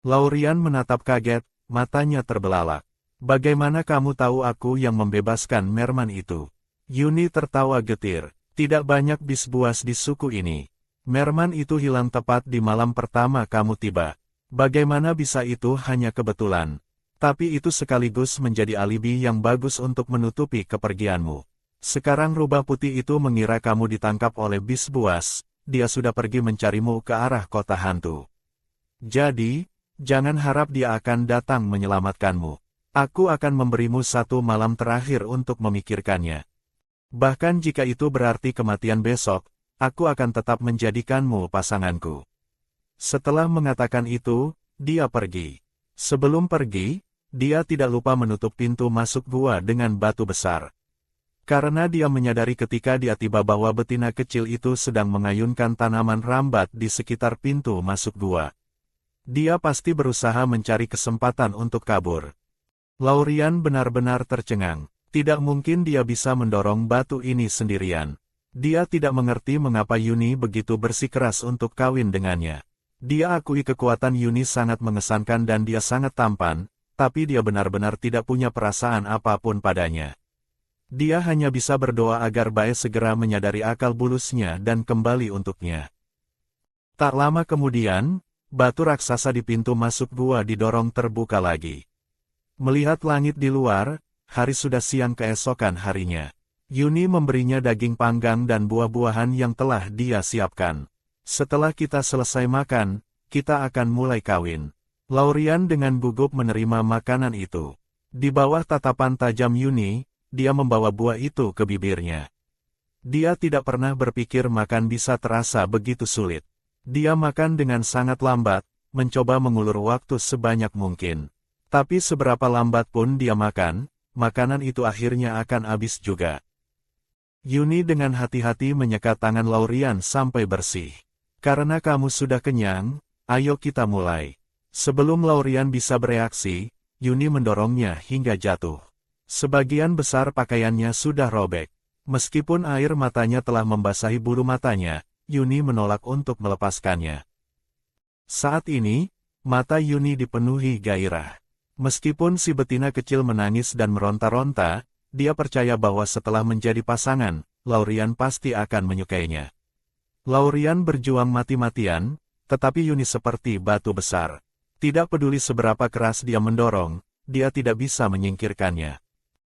Laurian menatap kaget, matanya terbelalak. Bagaimana kamu tahu aku yang membebaskan Merman itu? Yuni tertawa getir. Tidak banyak bis buas di suku ini. Merman itu hilang tepat di malam pertama kamu tiba. Bagaimana bisa itu hanya kebetulan? Tapi itu sekaligus menjadi alibi yang bagus untuk menutupi kepergianmu. Sekarang rubah putih itu mengira kamu ditangkap oleh bis buas, dia sudah pergi mencarimu ke arah kota hantu. Jadi, jangan harap dia akan datang menyelamatkanmu. Aku akan memberimu satu malam terakhir untuk memikirkannya. Bahkan jika itu berarti kematian besok, aku akan tetap menjadikanmu pasanganku. Setelah mengatakan itu, dia pergi. Sebelum pergi, dia tidak lupa menutup pintu masuk gua dengan batu besar. Karena dia menyadari ketika dia tiba bahwa betina kecil itu sedang mengayunkan tanaman rambat di sekitar pintu masuk gua. Dia pasti berusaha mencari kesempatan untuk kabur. Laurian benar-benar tercengang. Tidak mungkin dia bisa mendorong batu ini sendirian. Dia tidak mengerti mengapa Yuni begitu bersikeras untuk kawin dengannya. Dia akui kekuatan Yuni sangat mengesankan dan dia sangat tampan, tapi dia benar-benar tidak punya perasaan apapun padanya. Dia hanya bisa berdoa agar Bai segera menyadari akal bulusnya dan kembali untuknya. Tak lama kemudian, batu raksasa di pintu masuk gua didorong terbuka lagi. Melihat langit di luar, hari sudah siang keesokan harinya. Yuni memberinya daging panggang dan buah-buahan yang telah dia siapkan. Setelah kita selesai makan, kita akan mulai kawin. Laurian dengan gugup menerima makanan itu. Di bawah tatapan tajam Yuni, dia membawa buah itu ke bibirnya. Dia tidak pernah berpikir makan bisa terasa begitu sulit. Dia makan dengan sangat lambat, mencoba mengulur waktu sebanyak mungkin. Tapi seberapa lambat pun dia makan, makanan itu akhirnya akan habis juga. Yuni dengan hati-hati menyekat tangan Laurian sampai bersih. Karena kamu sudah kenyang, ayo kita mulai. Sebelum Laurian bisa bereaksi, Yuni mendorongnya hingga jatuh. Sebagian besar pakaiannya sudah robek. Meskipun air matanya telah membasahi bulu matanya, Yuni menolak untuk melepaskannya. Saat ini, mata Yuni dipenuhi gairah. Meskipun si betina kecil menangis dan meronta-ronta, dia percaya bahwa setelah menjadi pasangan, Laurian pasti akan menyukainya. Laurian berjuang mati-matian, tetapi Yuni seperti batu besar. Tidak peduli seberapa keras dia mendorong, dia tidak bisa menyingkirkannya.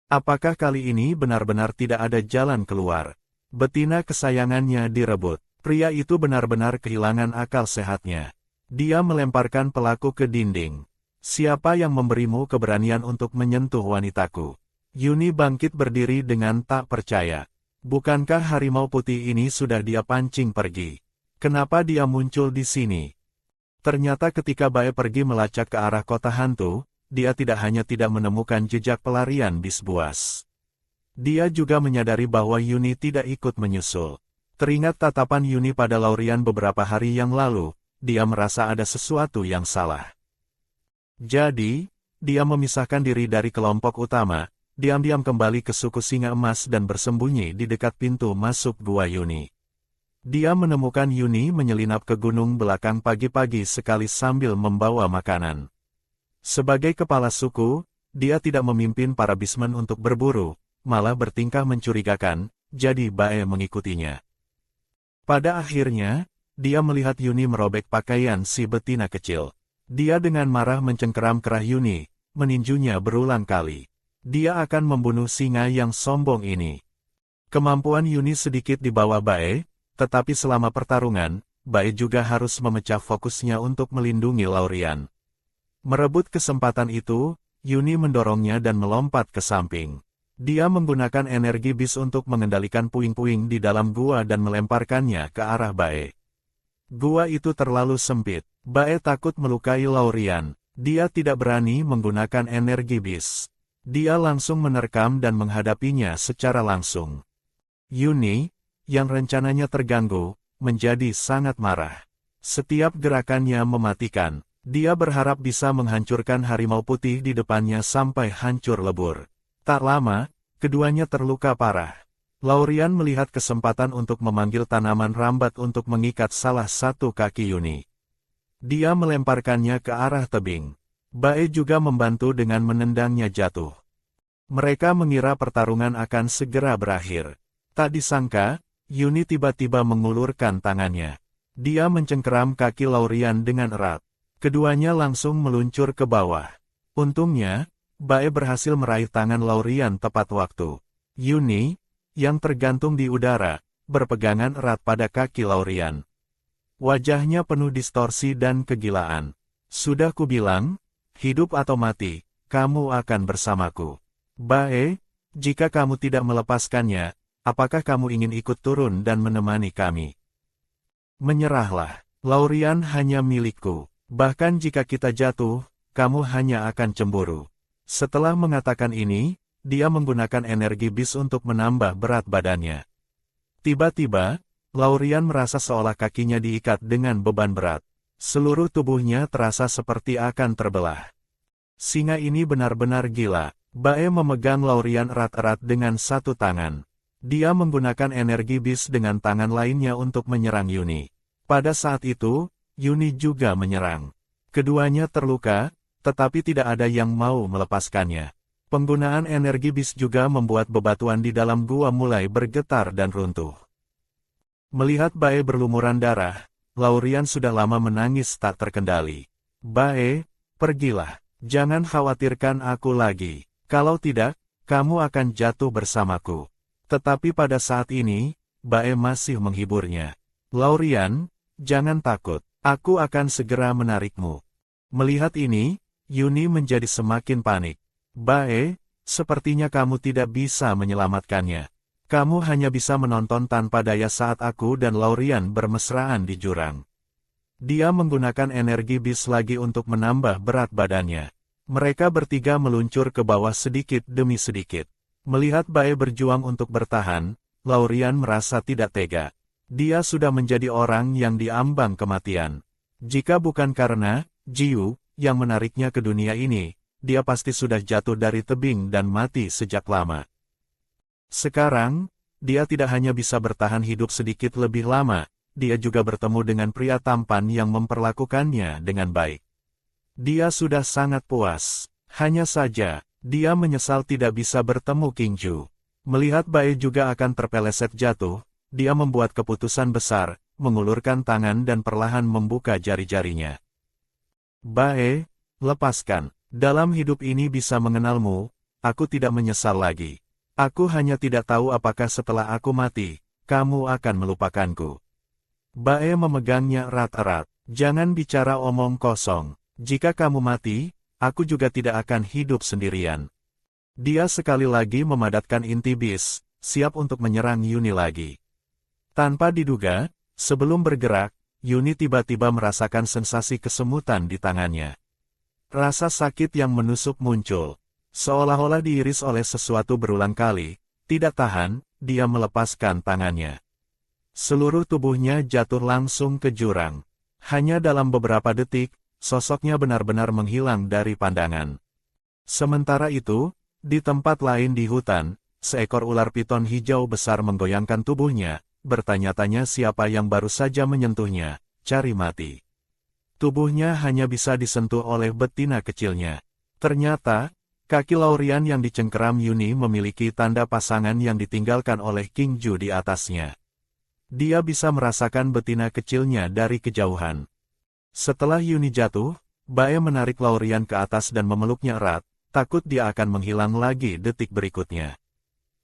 Apakah kali ini benar-benar tidak ada jalan keluar? Betina kesayangannya direbut. Pria itu benar-benar kehilangan akal sehatnya. Dia melemparkan pelaku ke dinding. Siapa yang memberimu keberanian untuk menyentuh wanitaku? Yuni bangkit berdiri dengan tak percaya. Bukankah harimau putih ini sudah dia pancing pergi? Kenapa dia muncul di sini? Ternyata ketika Bae pergi melacak ke arah kota hantu, dia tidak hanya tidak menemukan jejak pelarian bis buas. Dia juga menyadari bahwa Yuni tidak ikut menyusul. Teringat tatapan Yuni pada Laurian beberapa hari yang lalu, dia merasa ada sesuatu yang salah. Jadi, dia memisahkan diri dari kelompok utama, diam-diam kembali ke suku Singa Emas dan bersembunyi di dekat pintu masuk gua Yuni. Dia menemukan Yuni menyelinap ke gunung belakang pagi-pagi sekali sambil membawa makanan. Sebagai kepala suku, dia tidak memimpin para bismen untuk berburu, malah bertingkah mencurigakan, jadi Bae mengikutinya. Pada akhirnya, dia melihat Yuni merobek pakaian si betina kecil. Dia dengan marah mencengkeram kerah Yuni, meninjunya berulang kali. Dia akan membunuh singa yang sombong ini. Kemampuan Yuni sedikit di bawah Bae, tetapi selama pertarungan, Bae juga harus memecah fokusnya untuk melindungi Laurian. Merebut kesempatan itu, Yuni mendorongnya dan melompat ke samping. Dia menggunakan energi bis untuk mengendalikan puing-puing di dalam gua dan melemparkannya ke arah Bae. Gua itu terlalu sempit. Bae takut melukai Laurian. Dia tidak berani menggunakan energi bis. Dia langsung menerkam dan menghadapinya secara langsung. Yuni, yang rencananya terganggu, menjadi sangat marah. Setiap gerakannya mematikan. Dia berharap bisa menghancurkan harimau putih di depannya sampai hancur lebur. Tak lama, keduanya terluka parah. Laurian melihat kesempatan untuk memanggil tanaman rambat untuk mengikat salah satu kaki Yuni. Dia melemparkannya ke arah tebing. Bae juga membantu dengan menendangnya jatuh. Mereka mengira pertarungan akan segera berakhir. Tak disangka, Yuni tiba-tiba mengulurkan tangannya. Dia mencengkeram kaki Laurian dengan erat. Keduanya langsung meluncur ke bawah. Untungnya, Bae berhasil meraih tangan Laurian tepat waktu. Yuni, yang tergantung di udara, berpegangan erat pada kaki Laurian. Wajahnya penuh distorsi dan kegilaan. Sudah kubilang, hidup atau mati, kamu akan bersamaku. Bae, jika kamu tidak melepaskannya, apakah kamu ingin ikut turun dan menemani kami? Menyerahlah, Laurian hanya milikku. Bahkan jika kita jatuh, kamu hanya akan cemburu. Setelah mengatakan ini, dia menggunakan energi bis untuk menambah berat badannya. Tiba-tiba, Laurian merasa seolah kakinya diikat dengan beban berat. Seluruh tubuhnya terasa seperti akan terbelah. Singa ini benar-benar gila. Bae memegang Laurian erat-erat dengan satu tangan. Dia menggunakan energi bis dengan tangan lainnya untuk menyerang Yuni. Pada saat itu, Yuni juga menyerang. Keduanya terluka, tetapi tidak ada yang mau melepaskannya. Penggunaan energi bis juga membuat bebatuan di dalam gua mulai bergetar dan runtuh. Melihat Bae berlumuran darah, Laurian sudah lama menangis tak terkendali. Bae, pergilah. Jangan khawatirkan aku lagi. Kalau tidak, kamu akan jatuh bersamaku. Tetapi pada saat ini, Bae masih menghiburnya. Laurian, jangan takut. Aku akan segera menarikmu. Melihat ini, Yuni menjadi semakin panik. Bae, sepertinya kamu tidak bisa menyelamatkannya. Kamu hanya bisa menonton tanpa daya saat aku dan Laurian bermesraan di jurang. Dia menggunakan energi bis lagi untuk menambah berat badannya. Mereka bertiga meluncur ke bawah sedikit demi sedikit. Melihat Bae berjuang untuk bertahan, Laurian merasa tidak tega. Dia sudah menjadi orang yang diambang kematian. Jika bukan karena Jiu yang menariknya ke dunia ini, dia pasti sudah jatuh dari tebing dan mati sejak lama. Sekarang, dia tidak hanya bisa bertahan hidup sedikit lebih lama, dia juga bertemu dengan pria tampan yang memperlakukannya dengan baik. Dia sudah sangat puas. Hanya saja, dia menyesal tidak bisa bertemu King Ju. Melihat Bae juga akan terpeleset jatuh, dia membuat keputusan besar, mengulurkan tangan dan perlahan membuka jari-jarinya. Bae, lepaskan. Dalam hidup ini bisa mengenalmu, aku tidak menyesal lagi. Aku hanya tidak tahu apakah setelah aku mati, kamu akan melupakanku. Bae memegangnya erat-erat. Jangan bicara omong kosong. Jika kamu mati, aku juga tidak akan hidup sendirian. Dia sekali lagi memadatkan inti bis, siap untuk menyerang Yuni lagi. Tanpa diduga, sebelum bergerak, Yuni tiba-tiba merasakan sensasi kesemutan di tangannya. Rasa sakit yang menusuk muncul. Seolah-olah diiris oleh sesuatu berulang kali, tidak tahan, dia melepaskan tangannya. Seluruh tubuhnya jatuh langsung ke jurang. Hanya dalam beberapa detik, sosoknya benar-benar menghilang dari pandangan. Sementara itu, di tempat lain di hutan, seekor ular piton hijau besar menggoyangkan tubuhnya, bertanya-tanya siapa yang baru saja menyentuhnya, cari mati. Tubuhnya hanya bisa disentuh oleh betina kecilnya. Ternyata, kaki Laurian yang dicengkeram Yuni memiliki tanda pasangan yang ditinggalkan oleh King Ju di atasnya. Dia bisa merasakan betina kecilnya dari kejauhan. Setelah Yuni jatuh, Bae menarik Laurian ke atas dan memeluknya erat, takut dia akan menghilang lagi detik berikutnya.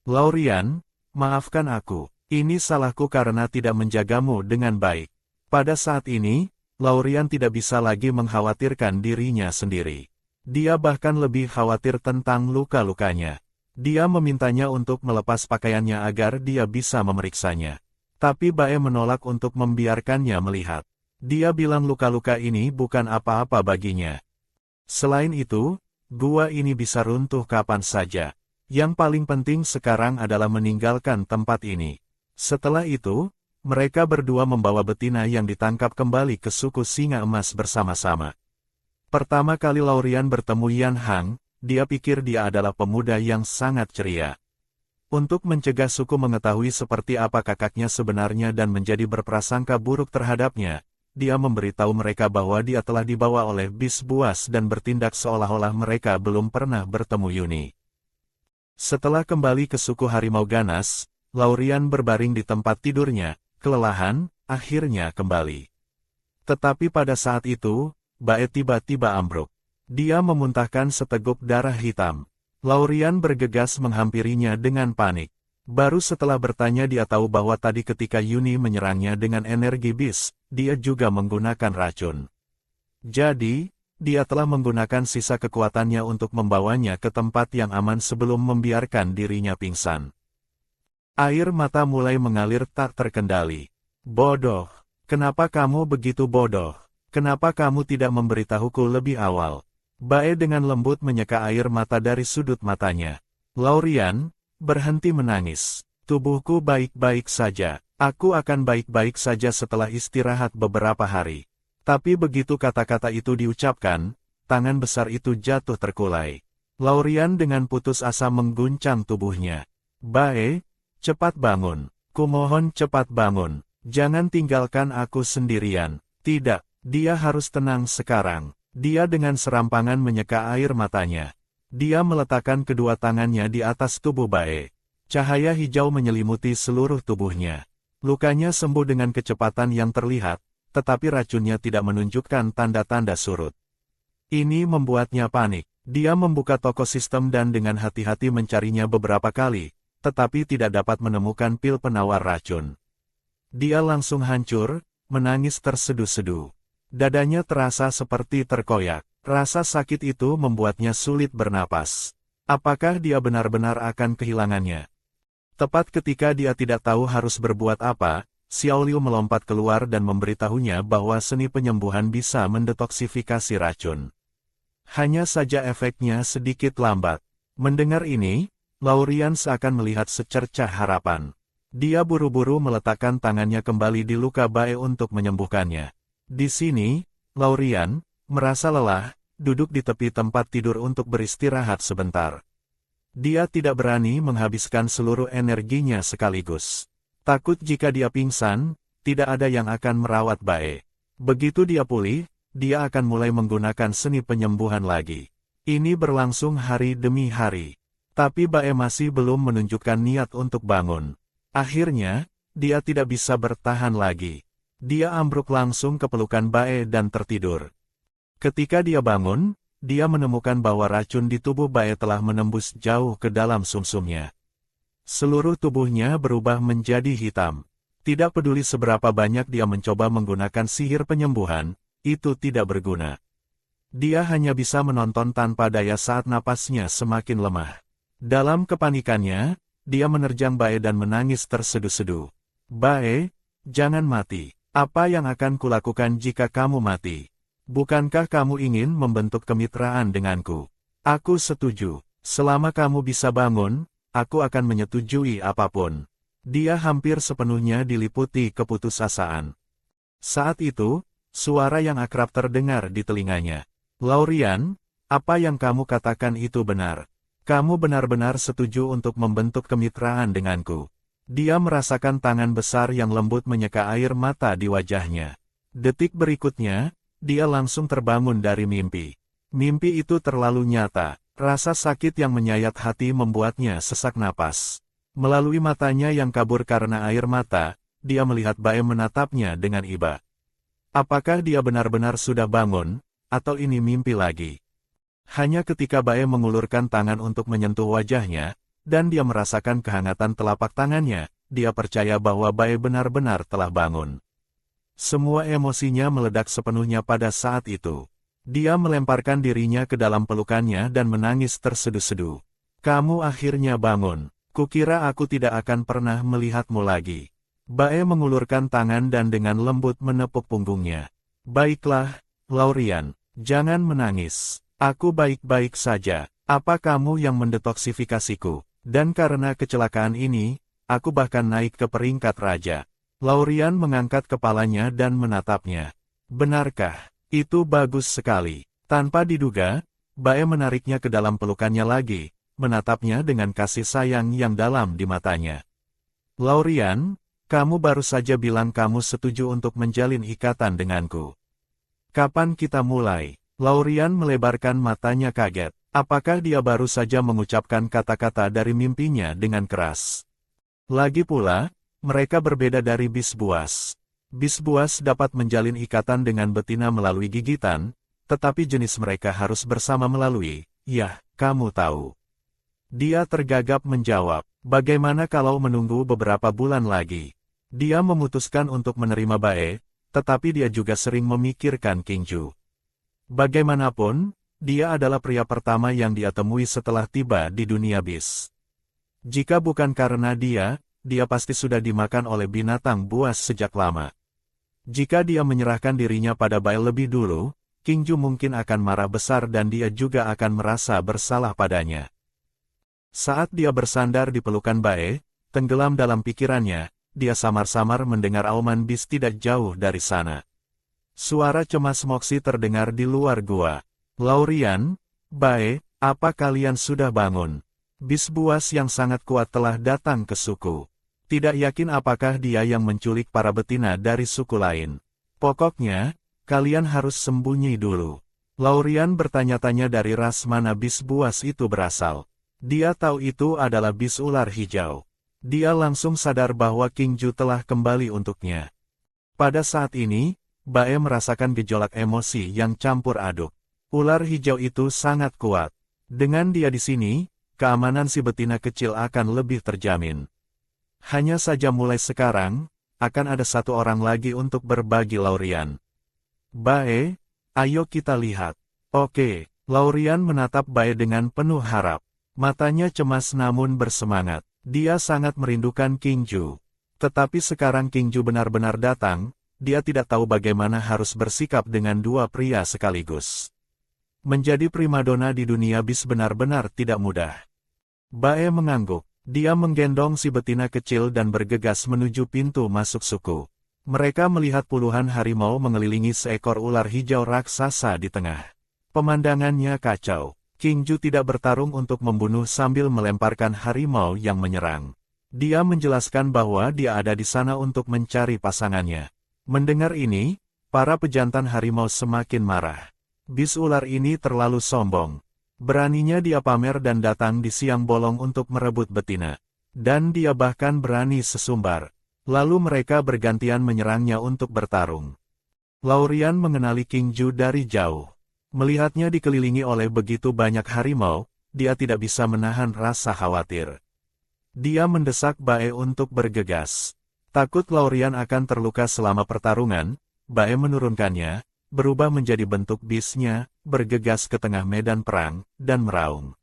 Laurian, maafkan aku, ini salahku karena tidak menjagamu dengan baik. Pada saat ini, Laurian tidak bisa lagi mengkhawatirkan dirinya sendiri. Dia bahkan lebih khawatir tentang luka-lukanya. Dia memintanya untuk melepas pakaiannya agar dia bisa memeriksanya. Tapi Bae menolak untuk membiarkannya melihat. Dia bilang luka-luka ini bukan apa-apa baginya. Selain itu, gua ini bisa runtuh kapan saja. Yang paling penting sekarang adalah meninggalkan tempat ini. Setelah itu, mereka berdua membawa betina yang ditangkap kembali ke suku Singa Emas bersama-sama. Pertama kali Laurian bertemu Yan Hang, dia pikir dia adalah pemuda yang sangat ceria. Untuk mencegah suku mengetahui seperti apa kakaknya sebenarnya dan menjadi berprasangka buruk terhadapnya, dia memberitahu mereka bahwa dia telah dibawa oleh bis buas dan bertindak seolah-olah mereka belum pernah bertemu Yuni. Setelah kembali ke suku harimau ganas, Laurian berbaring di tempat tidurnya, kelelahan, akhirnya kembali. Tetapi pada saat itu, Bae tiba-tiba ambruk. Dia memuntahkan seteguk darah hitam. Laurian bergegas menghampirinya dengan panik. Baru setelah bertanya dia tahu bahwa tadi ketika Yuni menyerangnya dengan energi bis, dia juga menggunakan racun. Jadi, dia telah menggunakan sisa kekuatannya untuk membawanya ke tempat yang aman sebelum membiarkan dirinya pingsan. Air mata mulai mengalir tak terkendali. Bodoh, kenapa kamu begitu bodoh? Kenapa kamu tidak memberitahuku lebih awal? Bae dengan lembut menyeka air mata dari sudut matanya. Laurian, berhenti menangis. Tubuhku baik-baik saja. Aku akan baik-baik saja setelah istirahat beberapa hari. Tapi begitu kata-kata itu diucapkan, tangan besar itu jatuh terkulai. Laurian dengan putus asa mengguncang tubuhnya. Bae, cepat bangun. Kumohon cepat bangun. Jangan tinggalkan aku sendirian. Tidak, dia harus tenang sekarang. Dia dengan serampangan menyeka air matanya. Dia meletakkan kedua tangannya di atas tubuh Bae. Cahaya hijau menyelimuti seluruh tubuhnya. Lukanya sembuh dengan kecepatan yang terlihat, tetapi racunnya tidak menunjukkan tanda-tanda surut. Ini membuatnya panik. Dia membuka toko sistem dan dengan hati-hati mencarinya beberapa kali, tetapi tidak dapat menemukan pil penawar racun. Dia langsung hancur, menangis terseduh-seduh. Dadanya terasa seperti terkoyak. Rasa sakit itu membuatnya sulit bernapas. Apakah dia benar-benar akan kehilangannya? Tepat ketika dia tidak tahu harus berbuat apa, Xiao Liu melompat keluar dan memberitahunya bahwa seni penyembuhan bisa mendetoksifikasi racun. Hanya saja efeknya sedikit lambat. Mendengar ini, Laurian seakan melihat secercah harapan. Dia buru-buru meletakkan tangannya kembali di luka Bae untuk menyembuhkannya. Di sini, Laurian, merasa lelah, duduk di tepi tempat tidur untuk beristirahat sebentar. Dia tidak berani menghabiskan seluruh energinya sekaligus. Takut jika dia pingsan, tidak ada yang akan merawat Bae. Begitu dia pulih, dia akan mulai menggunakan seni penyembuhan lagi. Ini berlangsung hari demi hari. Tapi Bae masih belum menunjukkan niat untuk bangun. Akhirnya, dia tidak bisa bertahan lagi. Dia ambruk langsung ke pelukan Bae dan tertidur. Ketika dia bangun, dia menemukan bahwa racun di tubuh Bae telah menembus jauh ke dalam sumsumnya. Seluruh tubuhnya berubah menjadi hitam. Tidak peduli seberapa banyak dia mencoba menggunakan sihir penyembuhan, itu tidak berguna. Dia hanya bisa menonton tanpa daya saat napasnya semakin lemah. Dalam kepanikannya, dia menerjang Bae dan menangis terseduh-seduh. Bae, jangan mati. Apa yang akan kulakukan jika kamu mati? Bukankah kamu ingin membentuk kemitraan denganku? Aku setuju. Selama kamu bisa bangun, aku akan menyetujui apapun. Dia hampir sepenuhnya diliputi keputusasaan. Saat itu, suara yang akrab terdengar di telinganya. Laurian, apa yang kamu katakan itu benar. Kamu benar-benar setuju untuk membentuk kemitraan denganku. Dia merasakan tangan besar yang lembut menyeka air mata di wajahnya. Detik berikutnya, dia langsung terbangun dari mimpi. Mimpi itu terlalu nyata. Rasa sakit yang menyayat hati membuatnya sesak napas. Melalui matanya yang kabur karena air mata, dia melihat Bae menatapnya dengan iba. Apakah dia benar-benar sudah bangun, atau ini mimpi lagi? Hanya ketika Bae mengulurkan tangan untuk menyentuh wajahnya, dan dia merasakan kehangatan telapak tangannya, dia percaya bahwa Bae benar-benar telah bangun. Semua emosinya meledak sepenuhnya pada saat itu. Dia melemparkan dirinya ke dalam pelukannya dan menangis terseduh-seduh. Kamu akhirnya bangun. Kukira aku tidak akan pernah melihatmu lagi. Bae mengulurkan tangan dan dengan lembut menepuk punggungnya. Baiklah, Laurian, jangan menangis. Aku baik-baik saja. Apa kamu yang mendetoksifikasiku? Dan karena kecelakaan ini, aku bahkan naik ke peringkat raja. Laurian mengangkat kepalanya dan menatapnya. Benarkah? Itu bagus sekali. Tanpa diduga, Bae menariknya ke dalam pelukannya lagi, menatapnya dengan kasih sayang yang dalam di matanya. Laurian, kamu baru saja bilang kamu setuju untuk menjalin ikatan denganku. Kapan kita mulai? Laurian melebarkan matanya kaget. Apakah dia baru saja mengucapkan kata-kata dari mimpinya dengan keras? Lagi pula, mereka berbeda dari bis buas. Bis buas dapat menjalin ikatan dengan betina melalui gigitan, tetapi jenis mereka harus bersama melalui, "Yah, kamu tahu." Dia tergagap menjawab, "Bagaimana kalau menunggu beberapa bulan lagi?" Dia memutuskan untuk menerima Bae, tetapi dia juga sering memikirkan Qingju. Bagaimanapun, dia adalah pria pertama yang dia temui setelah tiba di dunia bis. Jika bukan karena dia pasti sudah dimakan oleh binatang buas sejak lama. Jika dia menyerahkan dirinya pada Bae lebih dulu, Qingju mungkin akan marah besar dan dia juga akan merasa bersalah padanya. Saat dia bersandar di pelukan Bae, tenggelam dalam pikirannya, dia samar-samar mendengar auman bis tidak jauh dari sana. Suara cemas Moxie terdengar di luar gua. Laurian, Bae, apa kalian sudah bangun? Bis buas yang sangat kuat telah datang ke suku. Tidak yakin apakah dia yang menculik para betina dari suku lain. Pokoknya, kalian harus sembunyi dulu. Laurian bertanya-tanya dari ras mana bis buas itu berasal. Dia tahu itu adalah bis ular hijau. Dia langsung sadar bahwa Qingju telah kembali untuknya. Pada saat ini, Bae merasakan gejolak emosi yang campur aduk. Ular hijau itu sangat kuat. Dengan dia di sini, keamanan si betina kecil akan lebih terjamin. Hanya saja mulai sekarang, akan ada satu orang lagi untuk berbagi Laurian. Bae, ayo kita lihat. Oke, Laurian menatap Bae dengan penuh harap. Matanya cemas namun bersemangat. Dia sangat merindukan Qingju. Tetapi sekarang Qingju benar-benar datang, dia tidak tahu bagaimana harus bersikap dengan dua pria sekaligus. Menjadi primadona di dunia bis benar-benar tidak mudah. Bae mengangguk. Dia menggendong si betina kecil dan bergegas menuju pintu masuk suku. Mereka melihat puluhan harimau mengelilingi seekor ular hijau raksasa di tengah. Pemandangannya kacau. Qingju tidak bertarung untuk membunuh sambil melemparkan harimau yang menyerang. Dia menjelaskan bahwa dia ada di sana untuk mencari pasangannya. Mendengar ini, para pejantan harimau semakin marah. Bis ular ini terlalu sombong. Beraninya dia pamer dan datang di siang bolong untuk merebut betina. Dan dia bahkan berani sesumbar. Lalu mereka bergantian menyerangnya untuk bertarung. Laurian mengenali King Ju dari jauh. Melihatnya dikelilingi oleh begitu banyak harimau, dia tidak bisa menahan rasa khawatir. Dia mendesak Bae untuk bergegas. Takut Laurian akan terluka selama pertarungan, Bae menurunkannya, berubah menjadi bentuk bisnya, bergegas ke tengah medan perang, dan meraung.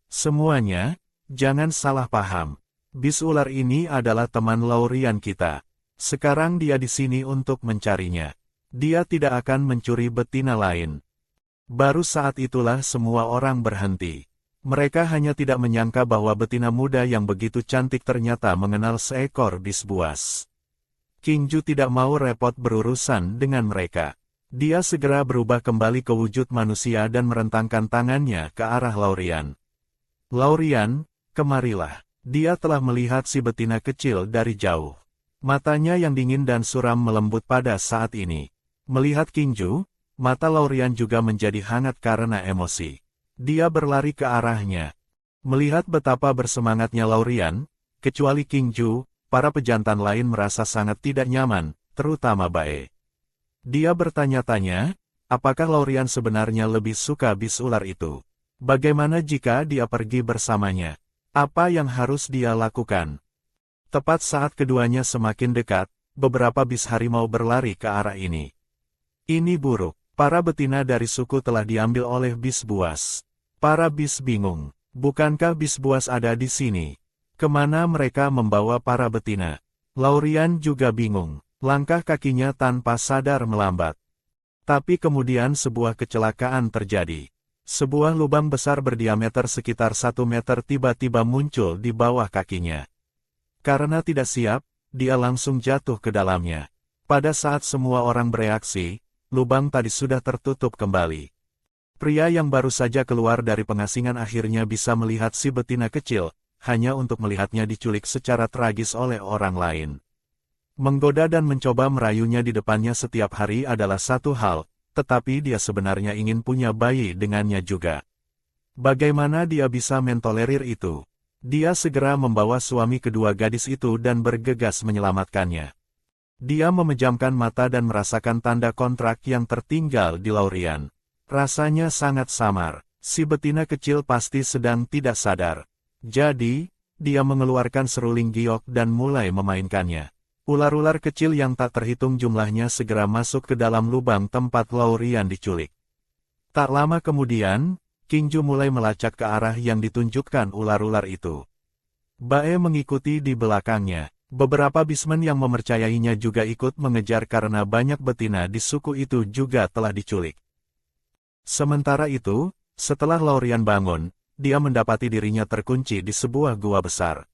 Semuanya, jangan salah paham. Bis ular ini adalah teman Laurian kita. Sekarang dia di sini untuk mencarinya. Dia tidak akan mencuri betina lain. Baru saat itulah semua orang berhenti. Mereka hanya tidak menyangka bahwa betina muda yang begitu cantik ternyata mengenal seekor bis buas. King Ju tidak mau repot berurusan dengan mereka. Dia segera berubah kembali ke wujud manusia dan merentangkan tangannya ke arah Laurian. Laurian, kemarilah. Dia telah melihat si betina kecil dari jauh. Matanya yang dingin dan suram melembut pada saat ini. Melihat King Ju, mata Laurian juga menjadi hangat karena emosi. Dia berlari ke arahnya. Melihat betapa bersemangatnya Laurian, kecuali King Ju, para pejantan lain merasa sangat tidak nyaman, terutama Bae. Dia bertanya-tanya, apakah Laurian sebenarnya lebih suka bis ular itu? Bagaimana jika dia pergi bersamanya? Apa yang harus dia lakukan? Tepat saat keduanya semakin dekat, beberapa bis harimau berlari ke arah ini. Ini buruk. Para betina dari suku telah diambil oleh bis buas. Para bis bingung. Bukankah bis buas ada di sini? Kemana mereka membawa para betina? Laurian juga bingung. Langkah kakinya tanpa sadar melambat. Tapi kemudian sebuah kecelakaan terjadi. Sebuah lubang besar berdiameter sekitar 1 meter tiba-tiba muncul di bawah kakinya. Karena tidak siap, dia langsung jatuh ke dalamnya. Pada saat semua orang bereaksi, lubang tadi sudah tertutup kembali. Pria yang baru saja keluar dari pengasingan akhirnya bisa melihat si betina kecil, hanya untuk melihatnya diculik secara tragis oleh orang lain. Menggoda dan mencoba merayunya di depannya setiap hari adalah satu hal, tetapi dia sebenarnya ingin punya bayi dengannya juga. Bagaimana dia bisa mentolerir itu? Dia segera membawa suami kedua gadis itu dan bergegas menyelamatkannya. Dia memejamkan mata dan merasakan tanda kontrak yang tertinggal di Laurian. Rasanya sangat samar. Si betina kecil pasti sedang tidak sadar. Jadi, dia mengeluarkan seruling giok dan mulai memainkannya. Ular-ular kecil yang tak terhitung jumlahnya segera masuk ke dalam lubang tempat Laurian diculik. Tak lama kemudian, King Ju mulai melacak ke arah yang ditunjukkan ular-ular itu. Bae mengikuti di belakangnya. Beberapa bismen yang mempercayainya juga ikut mengejar karena banyak betina di suku itu juga telah diculik. Sementara itu, setelah Laurian bangun, dia mendapati dirinya terkunci di sebuah gua besar.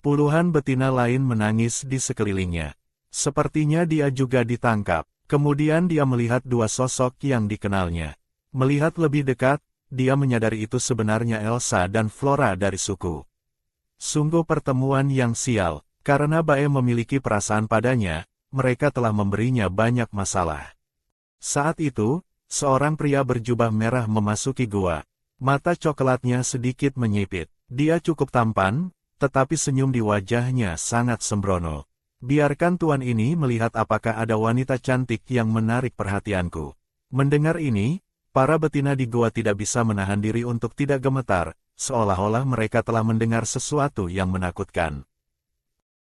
Puluhan betina lain menangis di sekelilingnya. Sepertinya dia juga ditangkap. Kemudian dia melihat dua sosok yang dikenalnya. Melihat lebih dekat, dia menyadari itu sebenarnya Elsa dan Flora dari suku. Sungguh pertemuan yang sial. Karena Bae memiliki perasaan padanya, mereka telah memberinya banyak masalah. Saat itu, seorang pria berjubah merah memasuki gua. Mata coklatnya sedikit menyipit. Dia cukup tampan, tetapi senyum di wajahnya sangat sembrono. Biarkan tuan ini melihat apakah ada wanita cantik yang menarik perhatianku. Mendengar ini, para betina di gua tidak bisa menahan diri untuk tidak gemetar, seolah-olah mereka telah mendengar sesuatu yang menakutkan.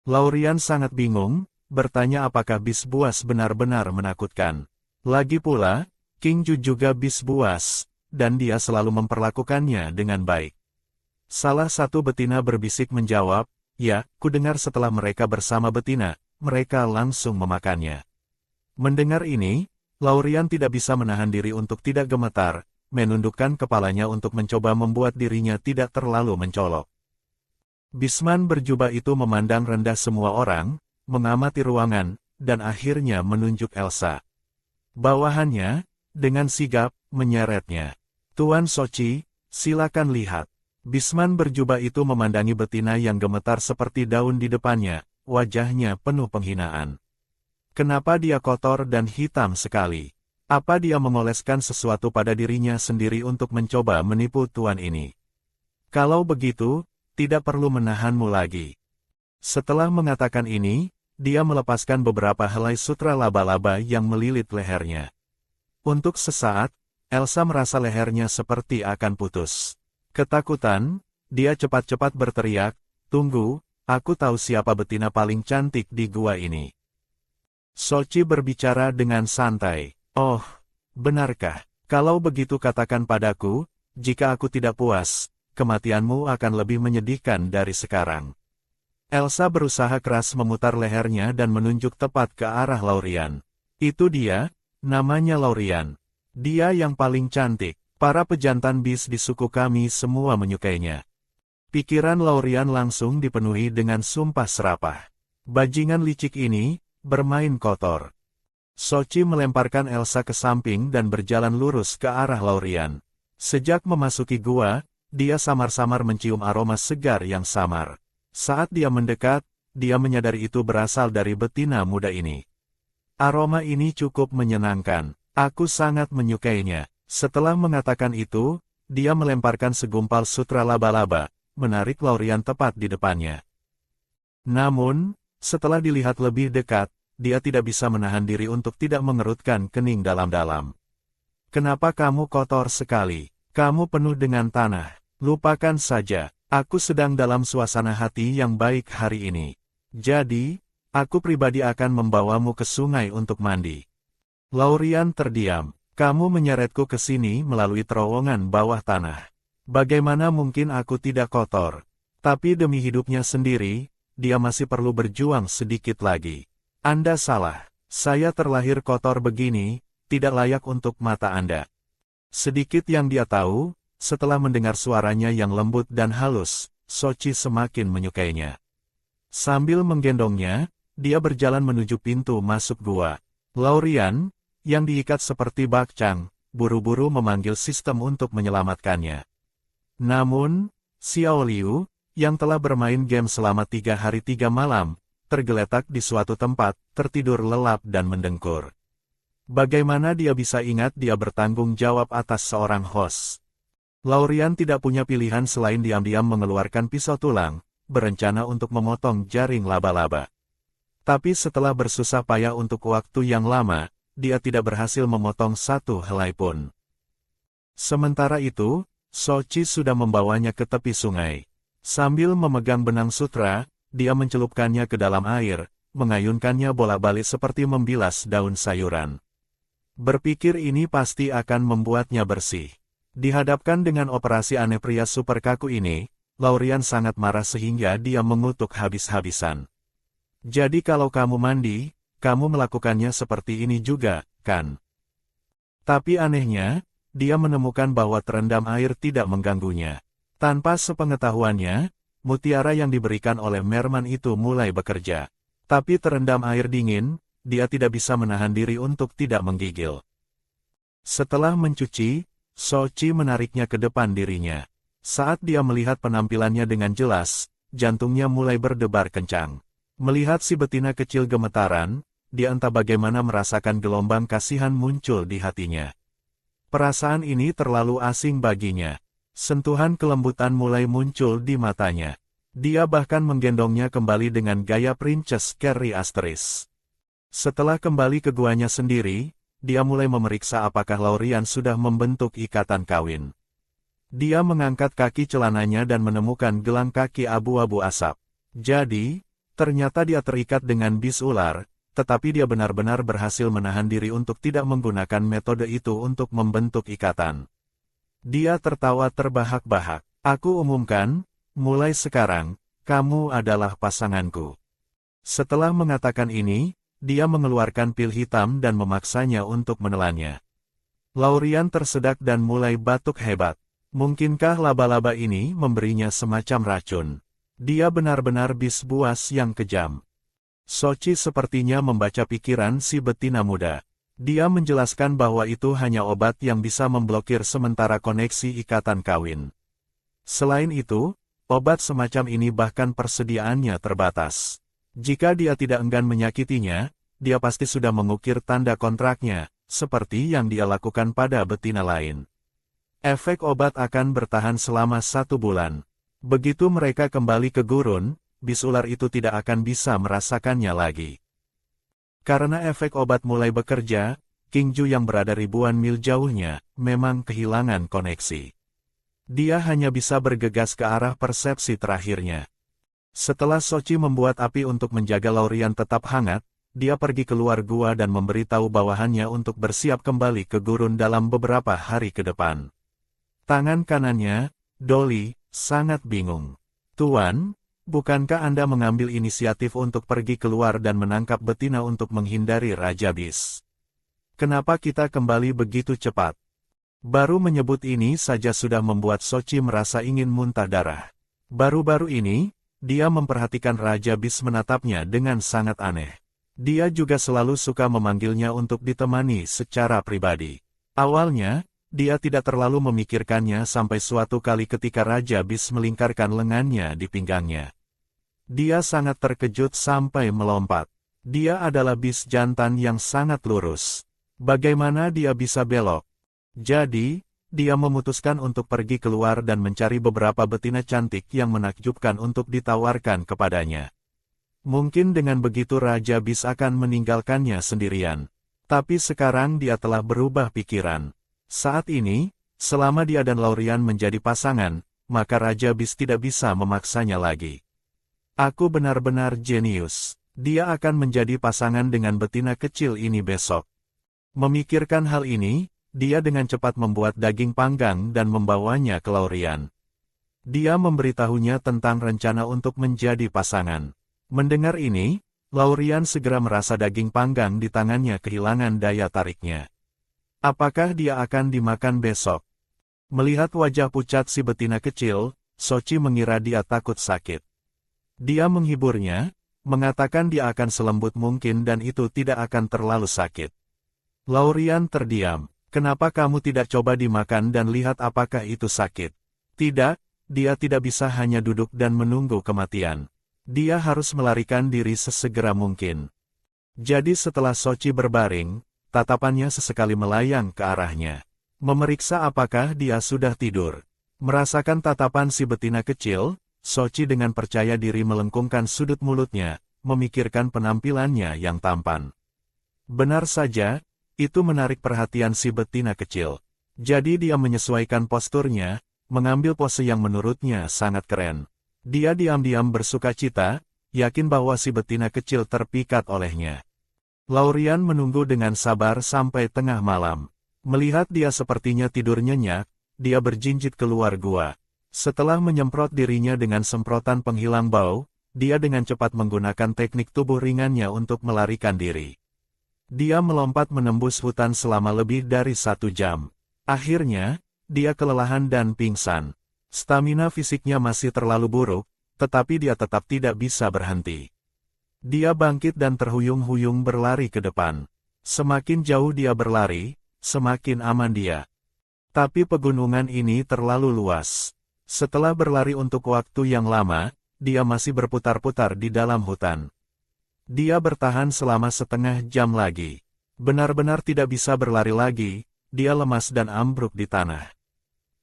Laurian sangat bingung, bertanya apakah bis buas benar-benar menakutkan. Lagi pula, King Ju juga bis buas, dan dia selalu memperlakukannya dengan baik. Salah satu betina berbisik menjawab, ya, kudengar setelah mereka bersama betina, mereka langsung memakannya. Mendengar ini, Laurian tidak bisa menahan diri untuk tidak gemetar, menundukkan kepalanya untuk mencoba membuat dirinya tidak terlalu mencolok. Bisman berjubah itu memandang rendah semua orang, mengamati ruangan, dan akhirnya menunjuk Elsa. Bawahannya, dengan sigap, menyeretnya. Tuan Soci, silakan lihat. Bisman berjubah itu memandangi betina yang gemetar seperti daun di depannya, wajahnya penuh penghinaan. Kenapa dia kotor dan hitam sekali? Apa dia mengoleskan sesuatu pada dirinya sendiri untuk mencoba menipu tuan ini? Kalau begitu, tidak perlu menahanmu lagi. Setelah mengatakan ini, dia melepaskan beberapa helai sutra laba-laba yang melilit lehernya. Untuk sesaat, Elsa merasa lehernya seperti akan putus. Ketakutan, dia cepat-cepat berteriak, "Tunggu, aku tahu siapa betina paling cantik di gua ini." Sochi berbicara dengan santai. "Oh, benarkah? Kalau begitu katakan padaku, jika aku tidak puas, kematianmu akan lebih menyedihkan dari sekarang." Elsa berusaha keras memutar lehernya dan menunjuk tepat ke arah Laurian. "Itu dia, namanya Laurian. Dia yang paling cantik. Para pejantan bis di suku kami semua menyukainya." Pikiran Laurian langsung dipenuhi dengan sumpah serapah. Bajingan licik ini bermain kotor. Sochi melemparkan Elsa ke samping dan berjalan lurus ke arah Laurian. Sejak memasuki gua, dia samar-samar mencium aroma segar yang samar. Saat dia mendekat, dia menyadari itu berasal dari betina muda ini. Aroma ini cukup menyenangkan. Aku sangat menyukainya. Setelah mengatakan itu, dia melemparkan segumpal sutra laba-laba, menarik Laurian tepat di depannya. Namun, setelah dilihat lebih dekat, dia tidak bisa menahan diri untuk tidak mengerutkan kening dalam-dalam. "Kenapa kamu kotor sekali? Kamu penuh dengan tanah." "Lupakan saja, aku sedang dalam suasana hati yang baik hari ini. Jadi, aku pribadi akan membawamu ke sungai untuk mandi." Laurian terdiam. "Kamu menyeretku ke sini melalui terowongan bawah tanah. Bagaimana mungkin aku tidak kotor?" Tapi demi hidupnya sendiri, dia masih perlu berjuang sedikit lagi. "Anda salah. Saya terlahir kotor begini, tidak layak untuk mata Anda." Sedikit yang dia tahu, setelah mendengar suaranya yang lembut dan halus, Sochi semakin menyukainya. Sambil menggendongnya, dia berjalan menuju pintu masuk gua. Laurian, yang diikat seperti bakcang, buru-buru memanggil sistem untuk menyelamatkannya. Namun, Xiao Liu, yang telah bermain game selama 3 hari 3 malam, tergeletak di suatu tempat, tertidur lelap dan mendengkur. Bagaimana dia bisa ingat dia bertanggung jawab atas seorang host? Laurian tidak punya pilihan selain diam-diam mengeluarkan pisau tulang, berencana untuk memotong jaring laba-laba. Tapi setelah bersusah payah untuk waktu yang lama, dia tidak berhasil memotong satu helai pun. Sementara itu, Sochi sudah membawanya ke tepi sungai. Sambil memegang benang sutra, dia mencelupkannya ke dalam air, mengayunkannya bolak-balik seperti membilas daun sayuran. Berpikir ini pasti akan membuatnya bersih. Dihadapkan dengan operasi aneh pria super kaku ini, Laurian sangat marah sehingga dia mengutuk habis-habisan. "Jadi kalau kamu mandi, kamu melakukannya seperti ini juga, kan?" Tapi anehnya, dia menemukan bahwa terendam air tidak mengganggunya. Tanpa sepengetahuannya, mutiara yang diberikan oleh Merman itu mulai bekerja. Tapi terendam air dingin, dia tidak bisa menahan diri untuk tidak menggigil. Setelah mencuci, Sochi menariknya ke depan dirinya. Saat dia melihat penampilannya dengan jelas, jantungnya mulai berdebar kencang. Melihat si betina kecil gemetaran, dia entah bagaimana merasakan gelombang kasihan muncul di hatinya. Perasaan ini terlalu asing baginya. Sentuhan kelembutan mulai muncul di matanya. Dia bahkan menggendongnya kembali dengan gaya Princess Carrie Asteris. Setelah kembali ke guanya sendiri, dia mulai memeriksa apakah Laurian sudah membentuk ikatan kawin. Dia mengangkat kaki celananya dan menemukan gelang kaki abu-abu asap. Jadi, ternyata dia terikat dengan bis ular, tetapi dia benar-benar berhasil menahan diri untuk tidak menggunakan metode itu untuk membentuk ikatan. Dia tertawa terbahak-bahak. "Aku umumkan, mulai sekarang, kamu adalah pasanganku." Setelah mengatakan ini, dia mengeluarkan pil hitam dan memaksanya untuk menelannya. Laurian tersedak dan mulai batuk hebat. Mungkinkah laba-laba ini memberinya semacam racun? Dia benar-benar bis buas yang kejam. Sochi sepertinya membaca pikiran si betina muda. Dia menjelaskan bahwa itu hanya obat yang bisa memblokir sementara koneksi ikatan kawin. Selain itu, obat semacam ini bahkan persediaannya terbatas. Jika dia tidak enggan menyakitinya, dia pasti sudah mengukir tanda kontraknya, seperti yang dia lakukan pada betina lain. Efek obat akan bertahan selama 1 bulan. Begitu mereka kembali ke gurun, bis ular itu tidak akan bisa merasakannya lagi. Karena efek obat mulai bekerja, King Ju yang berada ribuan mil jauhnya, memang kehilangan koneksi. Dia hanya bisa bergegas ke arah persepsi terakhirnya. Setelah Soci membuat api untuk menjaga Laurian tetap hangat, dia pergi keluar gua dan memberitahu bawahannya untuk bersiap kembali ke gurun dalam beberapa hari ke depan. Tangan kanannya, Dolly, sangat bingung. Tuan, bukankah Anda mengambil inisiatif untuk pergi keluar dan menangkap betina untuk menghindari Raja Bis? Kenapa kita kembali begitu cepat? Baru menyebut ini saja sudah membuat Soci merasa ingin muntah darah. Baru-baru ini, dia memperhatikan Raja Bis menatapnya dengan sangat aneh. Dia juga selalu suka memanggilnya untuk ditemani secara pribadi. Awalnya, dia tidak terlalu memikirkannya sampai suatu kali ketika Raja Bis melingkarkan lengannya di pinggangnya. Dia sangat terkejut sampai melompat. Dia adalah bis jantan yang sangat lurus. Bagaimana dia bisa belok? Jadi, dia memutuskan untuk pergi keluar dan mencari beberapa betina cantik yang menakjubkan untuk ditawarkan kepadanya. Mungkin dengan begitu Raja Bis akan meninggalkannya sendirian. Tapi sekarang dia telah berubah pikiran. Saat ini, selama dia dan Laurian menjadi pasangan, maka Raja Bis tidak bisa memaksanya lagi. Aku benar-benar jenius. Dia akan menjadi pasangan dengan betina kecil ini besok. Memikirkan hal ini, dia dengan cepat membuat daging panggang dan membawanya ke Laurian. Dia memberitahunya tentang rencana untuk menjadi pasangan. Mendengar ini, Laurian segera merasa daging panggang di tangannya kehilangan daya tariknya. Apakah dia akan dimakan besok? Melihat wajah pucat si betina kecil, Soci mengira dia takut sakit. Dia menghiburnya, mengatakan dia akan selembut mungkin dan itu tidak akan terlalu sakit. Laurian terdiam. Kenapa kamu tidak coba dimakan dan lihat apakah itu sakit? Tidak, dia tidak bisa hanya duduk dan menunggu kematian. Dia harus melarikan diri sesegera mungkin. Jadi setelah Soci berbaring, tatapannya sesekali melayang ke arahnya. Memeriksa apakah dia sudah tidur. Merasakan tatapan si betina kecil, Soci dengan percaya diri melengkungkan sudut mulutnya, memikirkan penampilannya yang tampan. Benar saja, itu menarik perhatian si betina kecil. Jadi dia menyesuaikan posturnya, mengambil pose yang menurutnya sangat keren. Dia diam-diam bersukacita, yakin bahwa si betina kecil terpikat olehnya. Laurian menunggu dengan sabar sampai tengah malam. Melihat dia sepertinya tidur nyenyak, dia berjinjit keluar gua. Setelah menyemprot dirinya dengan semprotan penghilang bau, dia dengan cepat menggunakan teknik tubuh ringannya untuk melarikan diri. Dia melompat menembus hutan selama lebih dari 1 jam. Akhirnya, dia kelelahan dan pingsan. Stamina fisiknya masih terlalu buruk, tetapi dia tetap tidak bisa berhenti. Dia bangkit dan terhuyung-huyung berlari ke depan. Semakin jauh dia berlari, semakin aman dia. Tapi pegunungan ini terlalu luas. Setelah berlari untuk waktu yang lama, dia masih berputar-putar di dalam hutan. Dia bertahan selama setengah jam lagi. Benar-benar tidak bisa berlari lagi, dia lemas dan ambruk di tanah.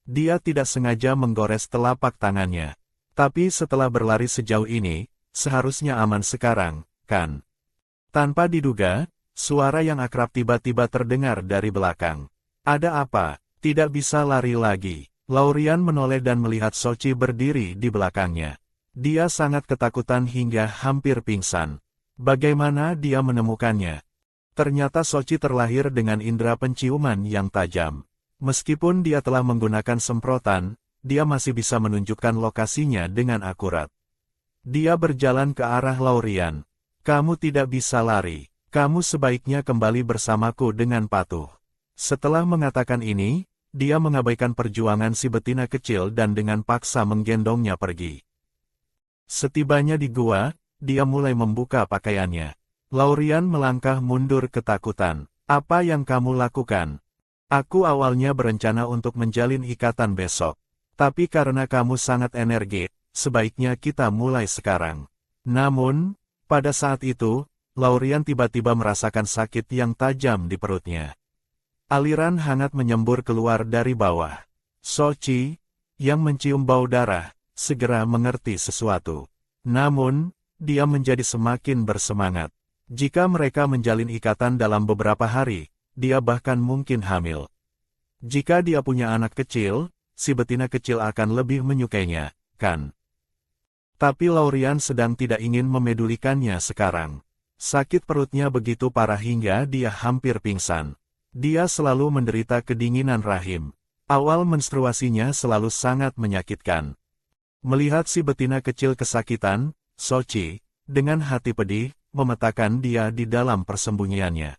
Dia tidak sengaja menggores telapak tangannya. Tapi setelah berlari sejauh ini, seharusnya aman sekarang, kan? Tanpa diduga, suara yang akrab tiba-tiba terdengar dari belakang. Ada apa? Tidak bisa lari lagi. Laurian menoleh dan melihat Soci berdiri di belakangnya. Dia sangat ketakutan hingga hampir pingsan. Bagaimana dia menemukannya? Ternyata Soci terlahir dengan indera penciuman yang tajam. Meskipun dia telah menggunakan semprotan, dia masih bisa menunjukkan lokasinya dengan akurat. Dia berjalan ke arah Laurian. Kamu tidak bisa lari. Kamu sebaiknya kembali bersamaku dengan patuh. Setelah mengatakan ini, dia mengabaikan perjuangan si betina kecil dan dengan paksa menggendongnya pergi. Setibanya di gua, dia mulai membuka pakaiannya. Laurian melangkah mundur ketakutan. Apa yang kamu lakukan? Aku awalnya berencana untuk menjalin ikatan besok. Tapi karena kamu sangat energik, sebaiknya kita mulai sekarang. Namun, pada saat itu, Laurian tiba-tiba merasakan sakit yang tajam di perutnya. Aliran hangat menyembur keluar dari bawah. Sochi, yang mencium bau darah, segera mengerti sesuatu. Namun, dia menjadi semakin bersemangat. Jika mereka menjalin ikatan dalam beberapa hari, dia bahkan mungkin hamil. Jika dia punya anak kecil, si betina kecil akan lebih menyukainya, kan? Tapi Laurian sedang tidak ingin memedulikannya sekarang. Sakit perutnya begitu parah hingga dia hampir pingsan. Dia selalu menderita kedinginan rahim. Awal menstruasinya selalu sangat menyakitkan. Melihat si betina kecil kesakitan, Sochi, dengan hati pedih, memetakan dia di dalam persembunyiannya.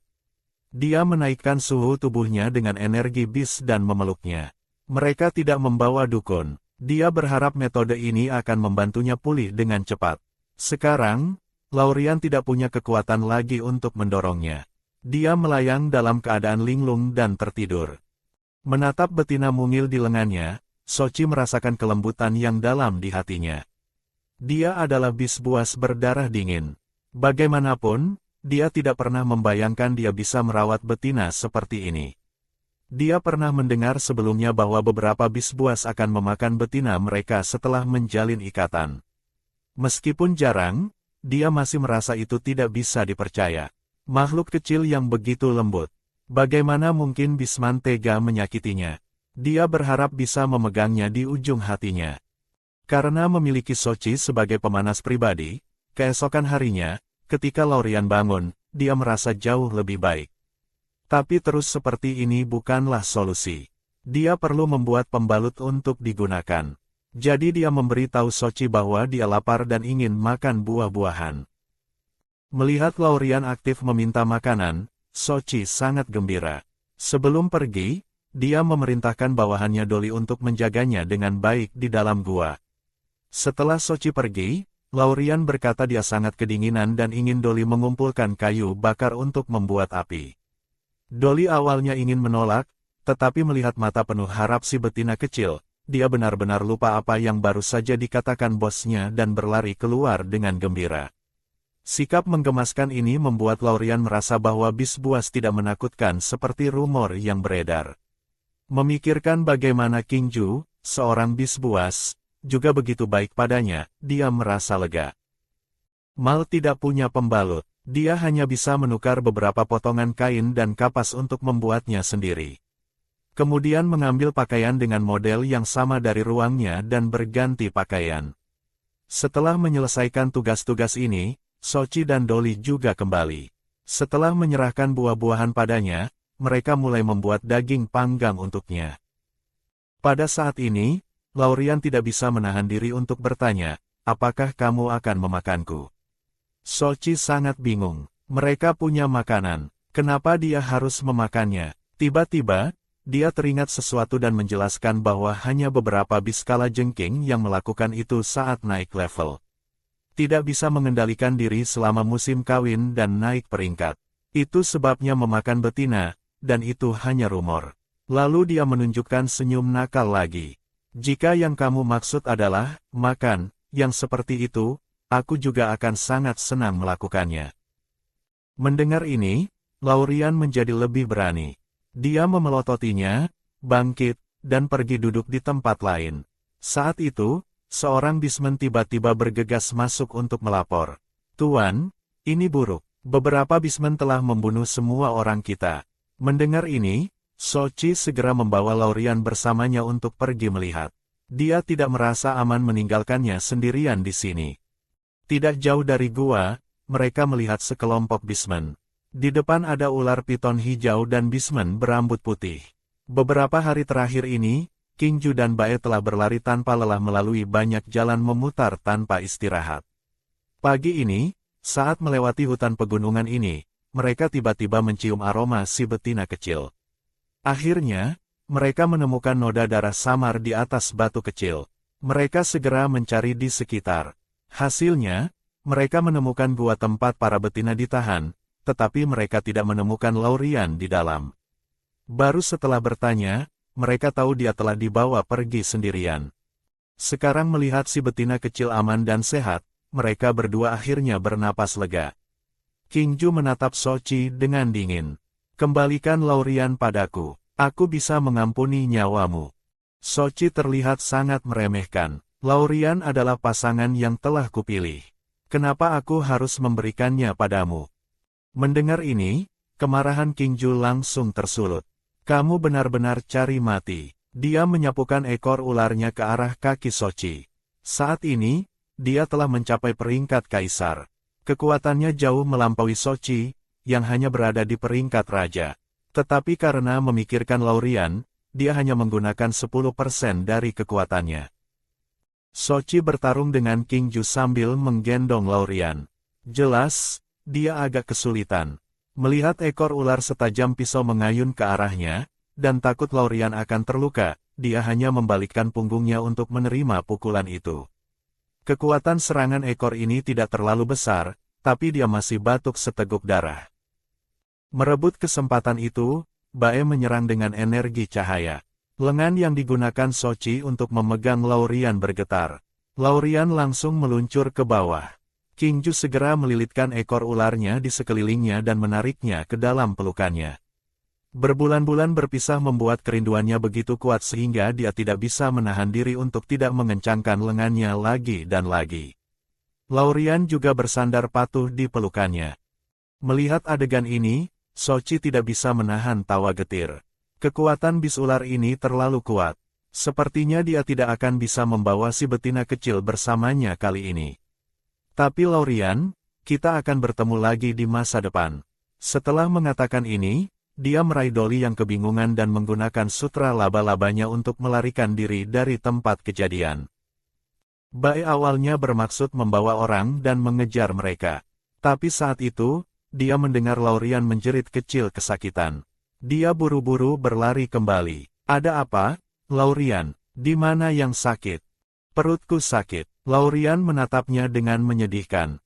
Dia menaikkan suhu tubuhnya dengan energi bis dan memeluknya. Mereka tidak membawa dukun. Dia berharap metode ini akan membantunya pulih dengan cepat. Sekarang, Laurian tidak punya kekuatan lagi untuk mendorongnya. Dia melayang dalam keadaan linglung dan tertidur. Menatap betina mungil di lengannya, Sochi merasakan kelembutan yang dalam di hatinya. Dia adalah bis buas berdarah dingin. Bagaimanapun, dia tidak pernah membayangkan dia bisa merawat betina seperti ini. Dia pernah mendengar sebelumnya bahwa beberapa bis buas akan memakan betina mereka setelah menjalin ikatan. Meskipun jarang, dia masih merasa itu tidak bisa dipercaya. Makhluk kecil yang begitu lembut. Bagaimana mungkin Bisman tega menyakitinya? Dia berharap bisa memegangnya di ujung hatinya. Karena memiliki Sochi sebagai pemanas pribadi, keesokan harinya, ketika Laurian bangun, dia merasa jauh lebih baik. Tapi terus seperti ini bukanlah solusi. Dia perlu membuat pembalut untuk digunakan. Jadi dia memberitahu Sochi bahwa dia lapar dan ingin makan buah-buahan. Melihat Laurian aktif meminta makanan, Sochi sangat gembira. Sebelum pergi, dia memerintahkan bawahannya Dolly untuk menjaganya dengan baik di dalam gua. Setelah Sochi pergi, Laurian berkata dia sangat kedinginan dan ingin Dolly mengumpulkan kayu bakar untuk membuat api. Dolly awalnya ingin menolak, tetapi melihat mata penuh harap si betina kecil, dia benar-benar lupa apa yang baru saja dikatakan bosnya dan berlari keluar dengan gembira. Sikap menggemaskan ini membuat Laurian merasa bahwa bis buas tidak menakutkan seperti rumor yang beredar. Memikirkan bagaimana King Ju, seorang bis buas, juga begitu baik padanya, dia merasa lega. Mal tidak punya pembalut, dia hanya bisa menukar beberapa potongan kain dan kapas untuk membuatnya sendiri. Kemudian mengambil pakaian dengan model yang sama dari ruangnya dan berganti pakaian. Setelah menyelesaikan tugas-tugas ini, Sochi dan Dolly juga kembali. Setelah menyerahkan buah-buahan padanya, mereka mulai membuat daging panggang untuknya. Pada saat ini, Laurian tidak bisa menahan diri untuk bertanya, apakah kamu akan memakanku? Sochi sangat bingung. Mereka punya makanan, kenapa dia harus memakannya? Tiba-tiba, dia teringat sesuatu dan menjelaskan bahwa hanya beberapa bis kalajengking yang melakukan itu saat naik level. Tidak bisa mengendalikan diri selama musim kawin dan naik peringkat. Itu sebabnya memakan betina, dan itu hanya rumor. Lalu dia menunjukkan senyum nakal lagi. Jika yang kamu maksud adalah makan, yang seperti itu, aku juga akan sangat senang melakukannya. Mendengar ini, Laurian menjadi lebih berani. Dia memelototinya, bangkit, dan pergi duduk di tempat lain. Saat itu, seorang bisman tiba-tiba bergegas masuk untuk melapor. Tuan, ini buruk. Beberapa bisman telah membunuh semua orang kita. Mendengar ini, Sochi segera membawa Laurian bersamanya untuk pergi melihat. Dia tidak merasa aman meninggalkannya sendirian di sini. Tidak jauh dari gua, mereka melihat sekelompok bisman. Di depan ada ular piton hijau dan bisman berambut putih. Beberapa hari terakhir ini, King Ju dan Bae telah berlari tanpa lelah melalui banyak jalan memutar tanpa istirahat. Pagi ini, saat melewati hutan pegunungan ini, mereka tiba-tiba mencium aroma si betina kecil. Akhirnya, mereka menemukan noda darah samar di atas batu kecil. Mereka segera mencari di sekitar. Hasilnya, mereka menemukan gua tempat para betina ditahan, tetapi mereka tidak menemukan Laurian di dalam. Baru setelah bertanya, mereka tahu dia telah dibawa pergi sendirian. Sekarang melihat si betina kecil aman dan sehat, mereka berdua akhirnya bernapas lega. King Ju menatap Sochi dengan dingin. Kembalikan Laurian padaku. Aku bisa mengampuni nyawamu. Sochi terlihat sangat meremehkan. Laurian adalah pasangan yang telah kupilih. Kenapa aku harus memberikannya padamu? Mendengar ini, kemarahan King Ju langsung tersulut. Kamu benar-benar cari mati. Dia menyapukan ekor ularnya ke arah kaki Sochi. Saat ini, dia telah mencapai peringkat kaisar. Kekuatannya jauh melampaui Sochi, yang hanya berada di peringkat raja. Tetapi karena memikirkan Laurian, dia hanya menggunakan 10% dari kekuatannya. Sochi bertarung dengan King Ju sambil menggendong Laurian. Jelas, dia agak kesulitan. Melihat ekor ular setajam pisau mengayun ke arahnya, dan takut Laurian akan terluka, dia hanya membalikkan punggungnya untuk menerima pukulan itu. Kekuatan serangan ekor ini tidak terlalu besar, tapi dia masih batuk seteguk darah. Merebut kesempatan itu, Bae menyerang dengan energi cahaya. Lengan yang digunakan Sochi untuk memegang Laurian bergetar. Laurian langsung meluncur ke bawah. King Ju segera melilitkan ekor ularnya di sekelilingnya dan menariknya ke dalam pelukannya. Berbulan-bulan berpisah membuat kerinduannya begitu kuat sehingga dia tidak bisa menahan diri untuk tidak mengencangkan lengannya lagi dan lagi. Laurian juga bersandar patuh di pelukannya. Melihat adegan ini, Sochi tidak bisa menahan tawa getir. Kekuatan bis ular ini terlalu kuat. Sepertinya dia tidak akan bisa membawa si betina kecil bersamanya kali ini. Tapi Laurian, kita akan bertemu lagi di masa depan. Setelah mengatakan ini, dia meraih Dolly yang kebingungan dan menggunakan sutra laba-labanya untuk melarikan diri dari tempat kejadian. Bae awalnya bermaksud membawa orang dan mengejar mereka. Tapi saat itu, dia mendengar Laurian menjerit kecil kesakitan. Dia buru-buru berlari kembali. Ada apa, Laurian? Di mana yang sakit? Perutku sakit. Laurian menatapnya dengan menyedihkan.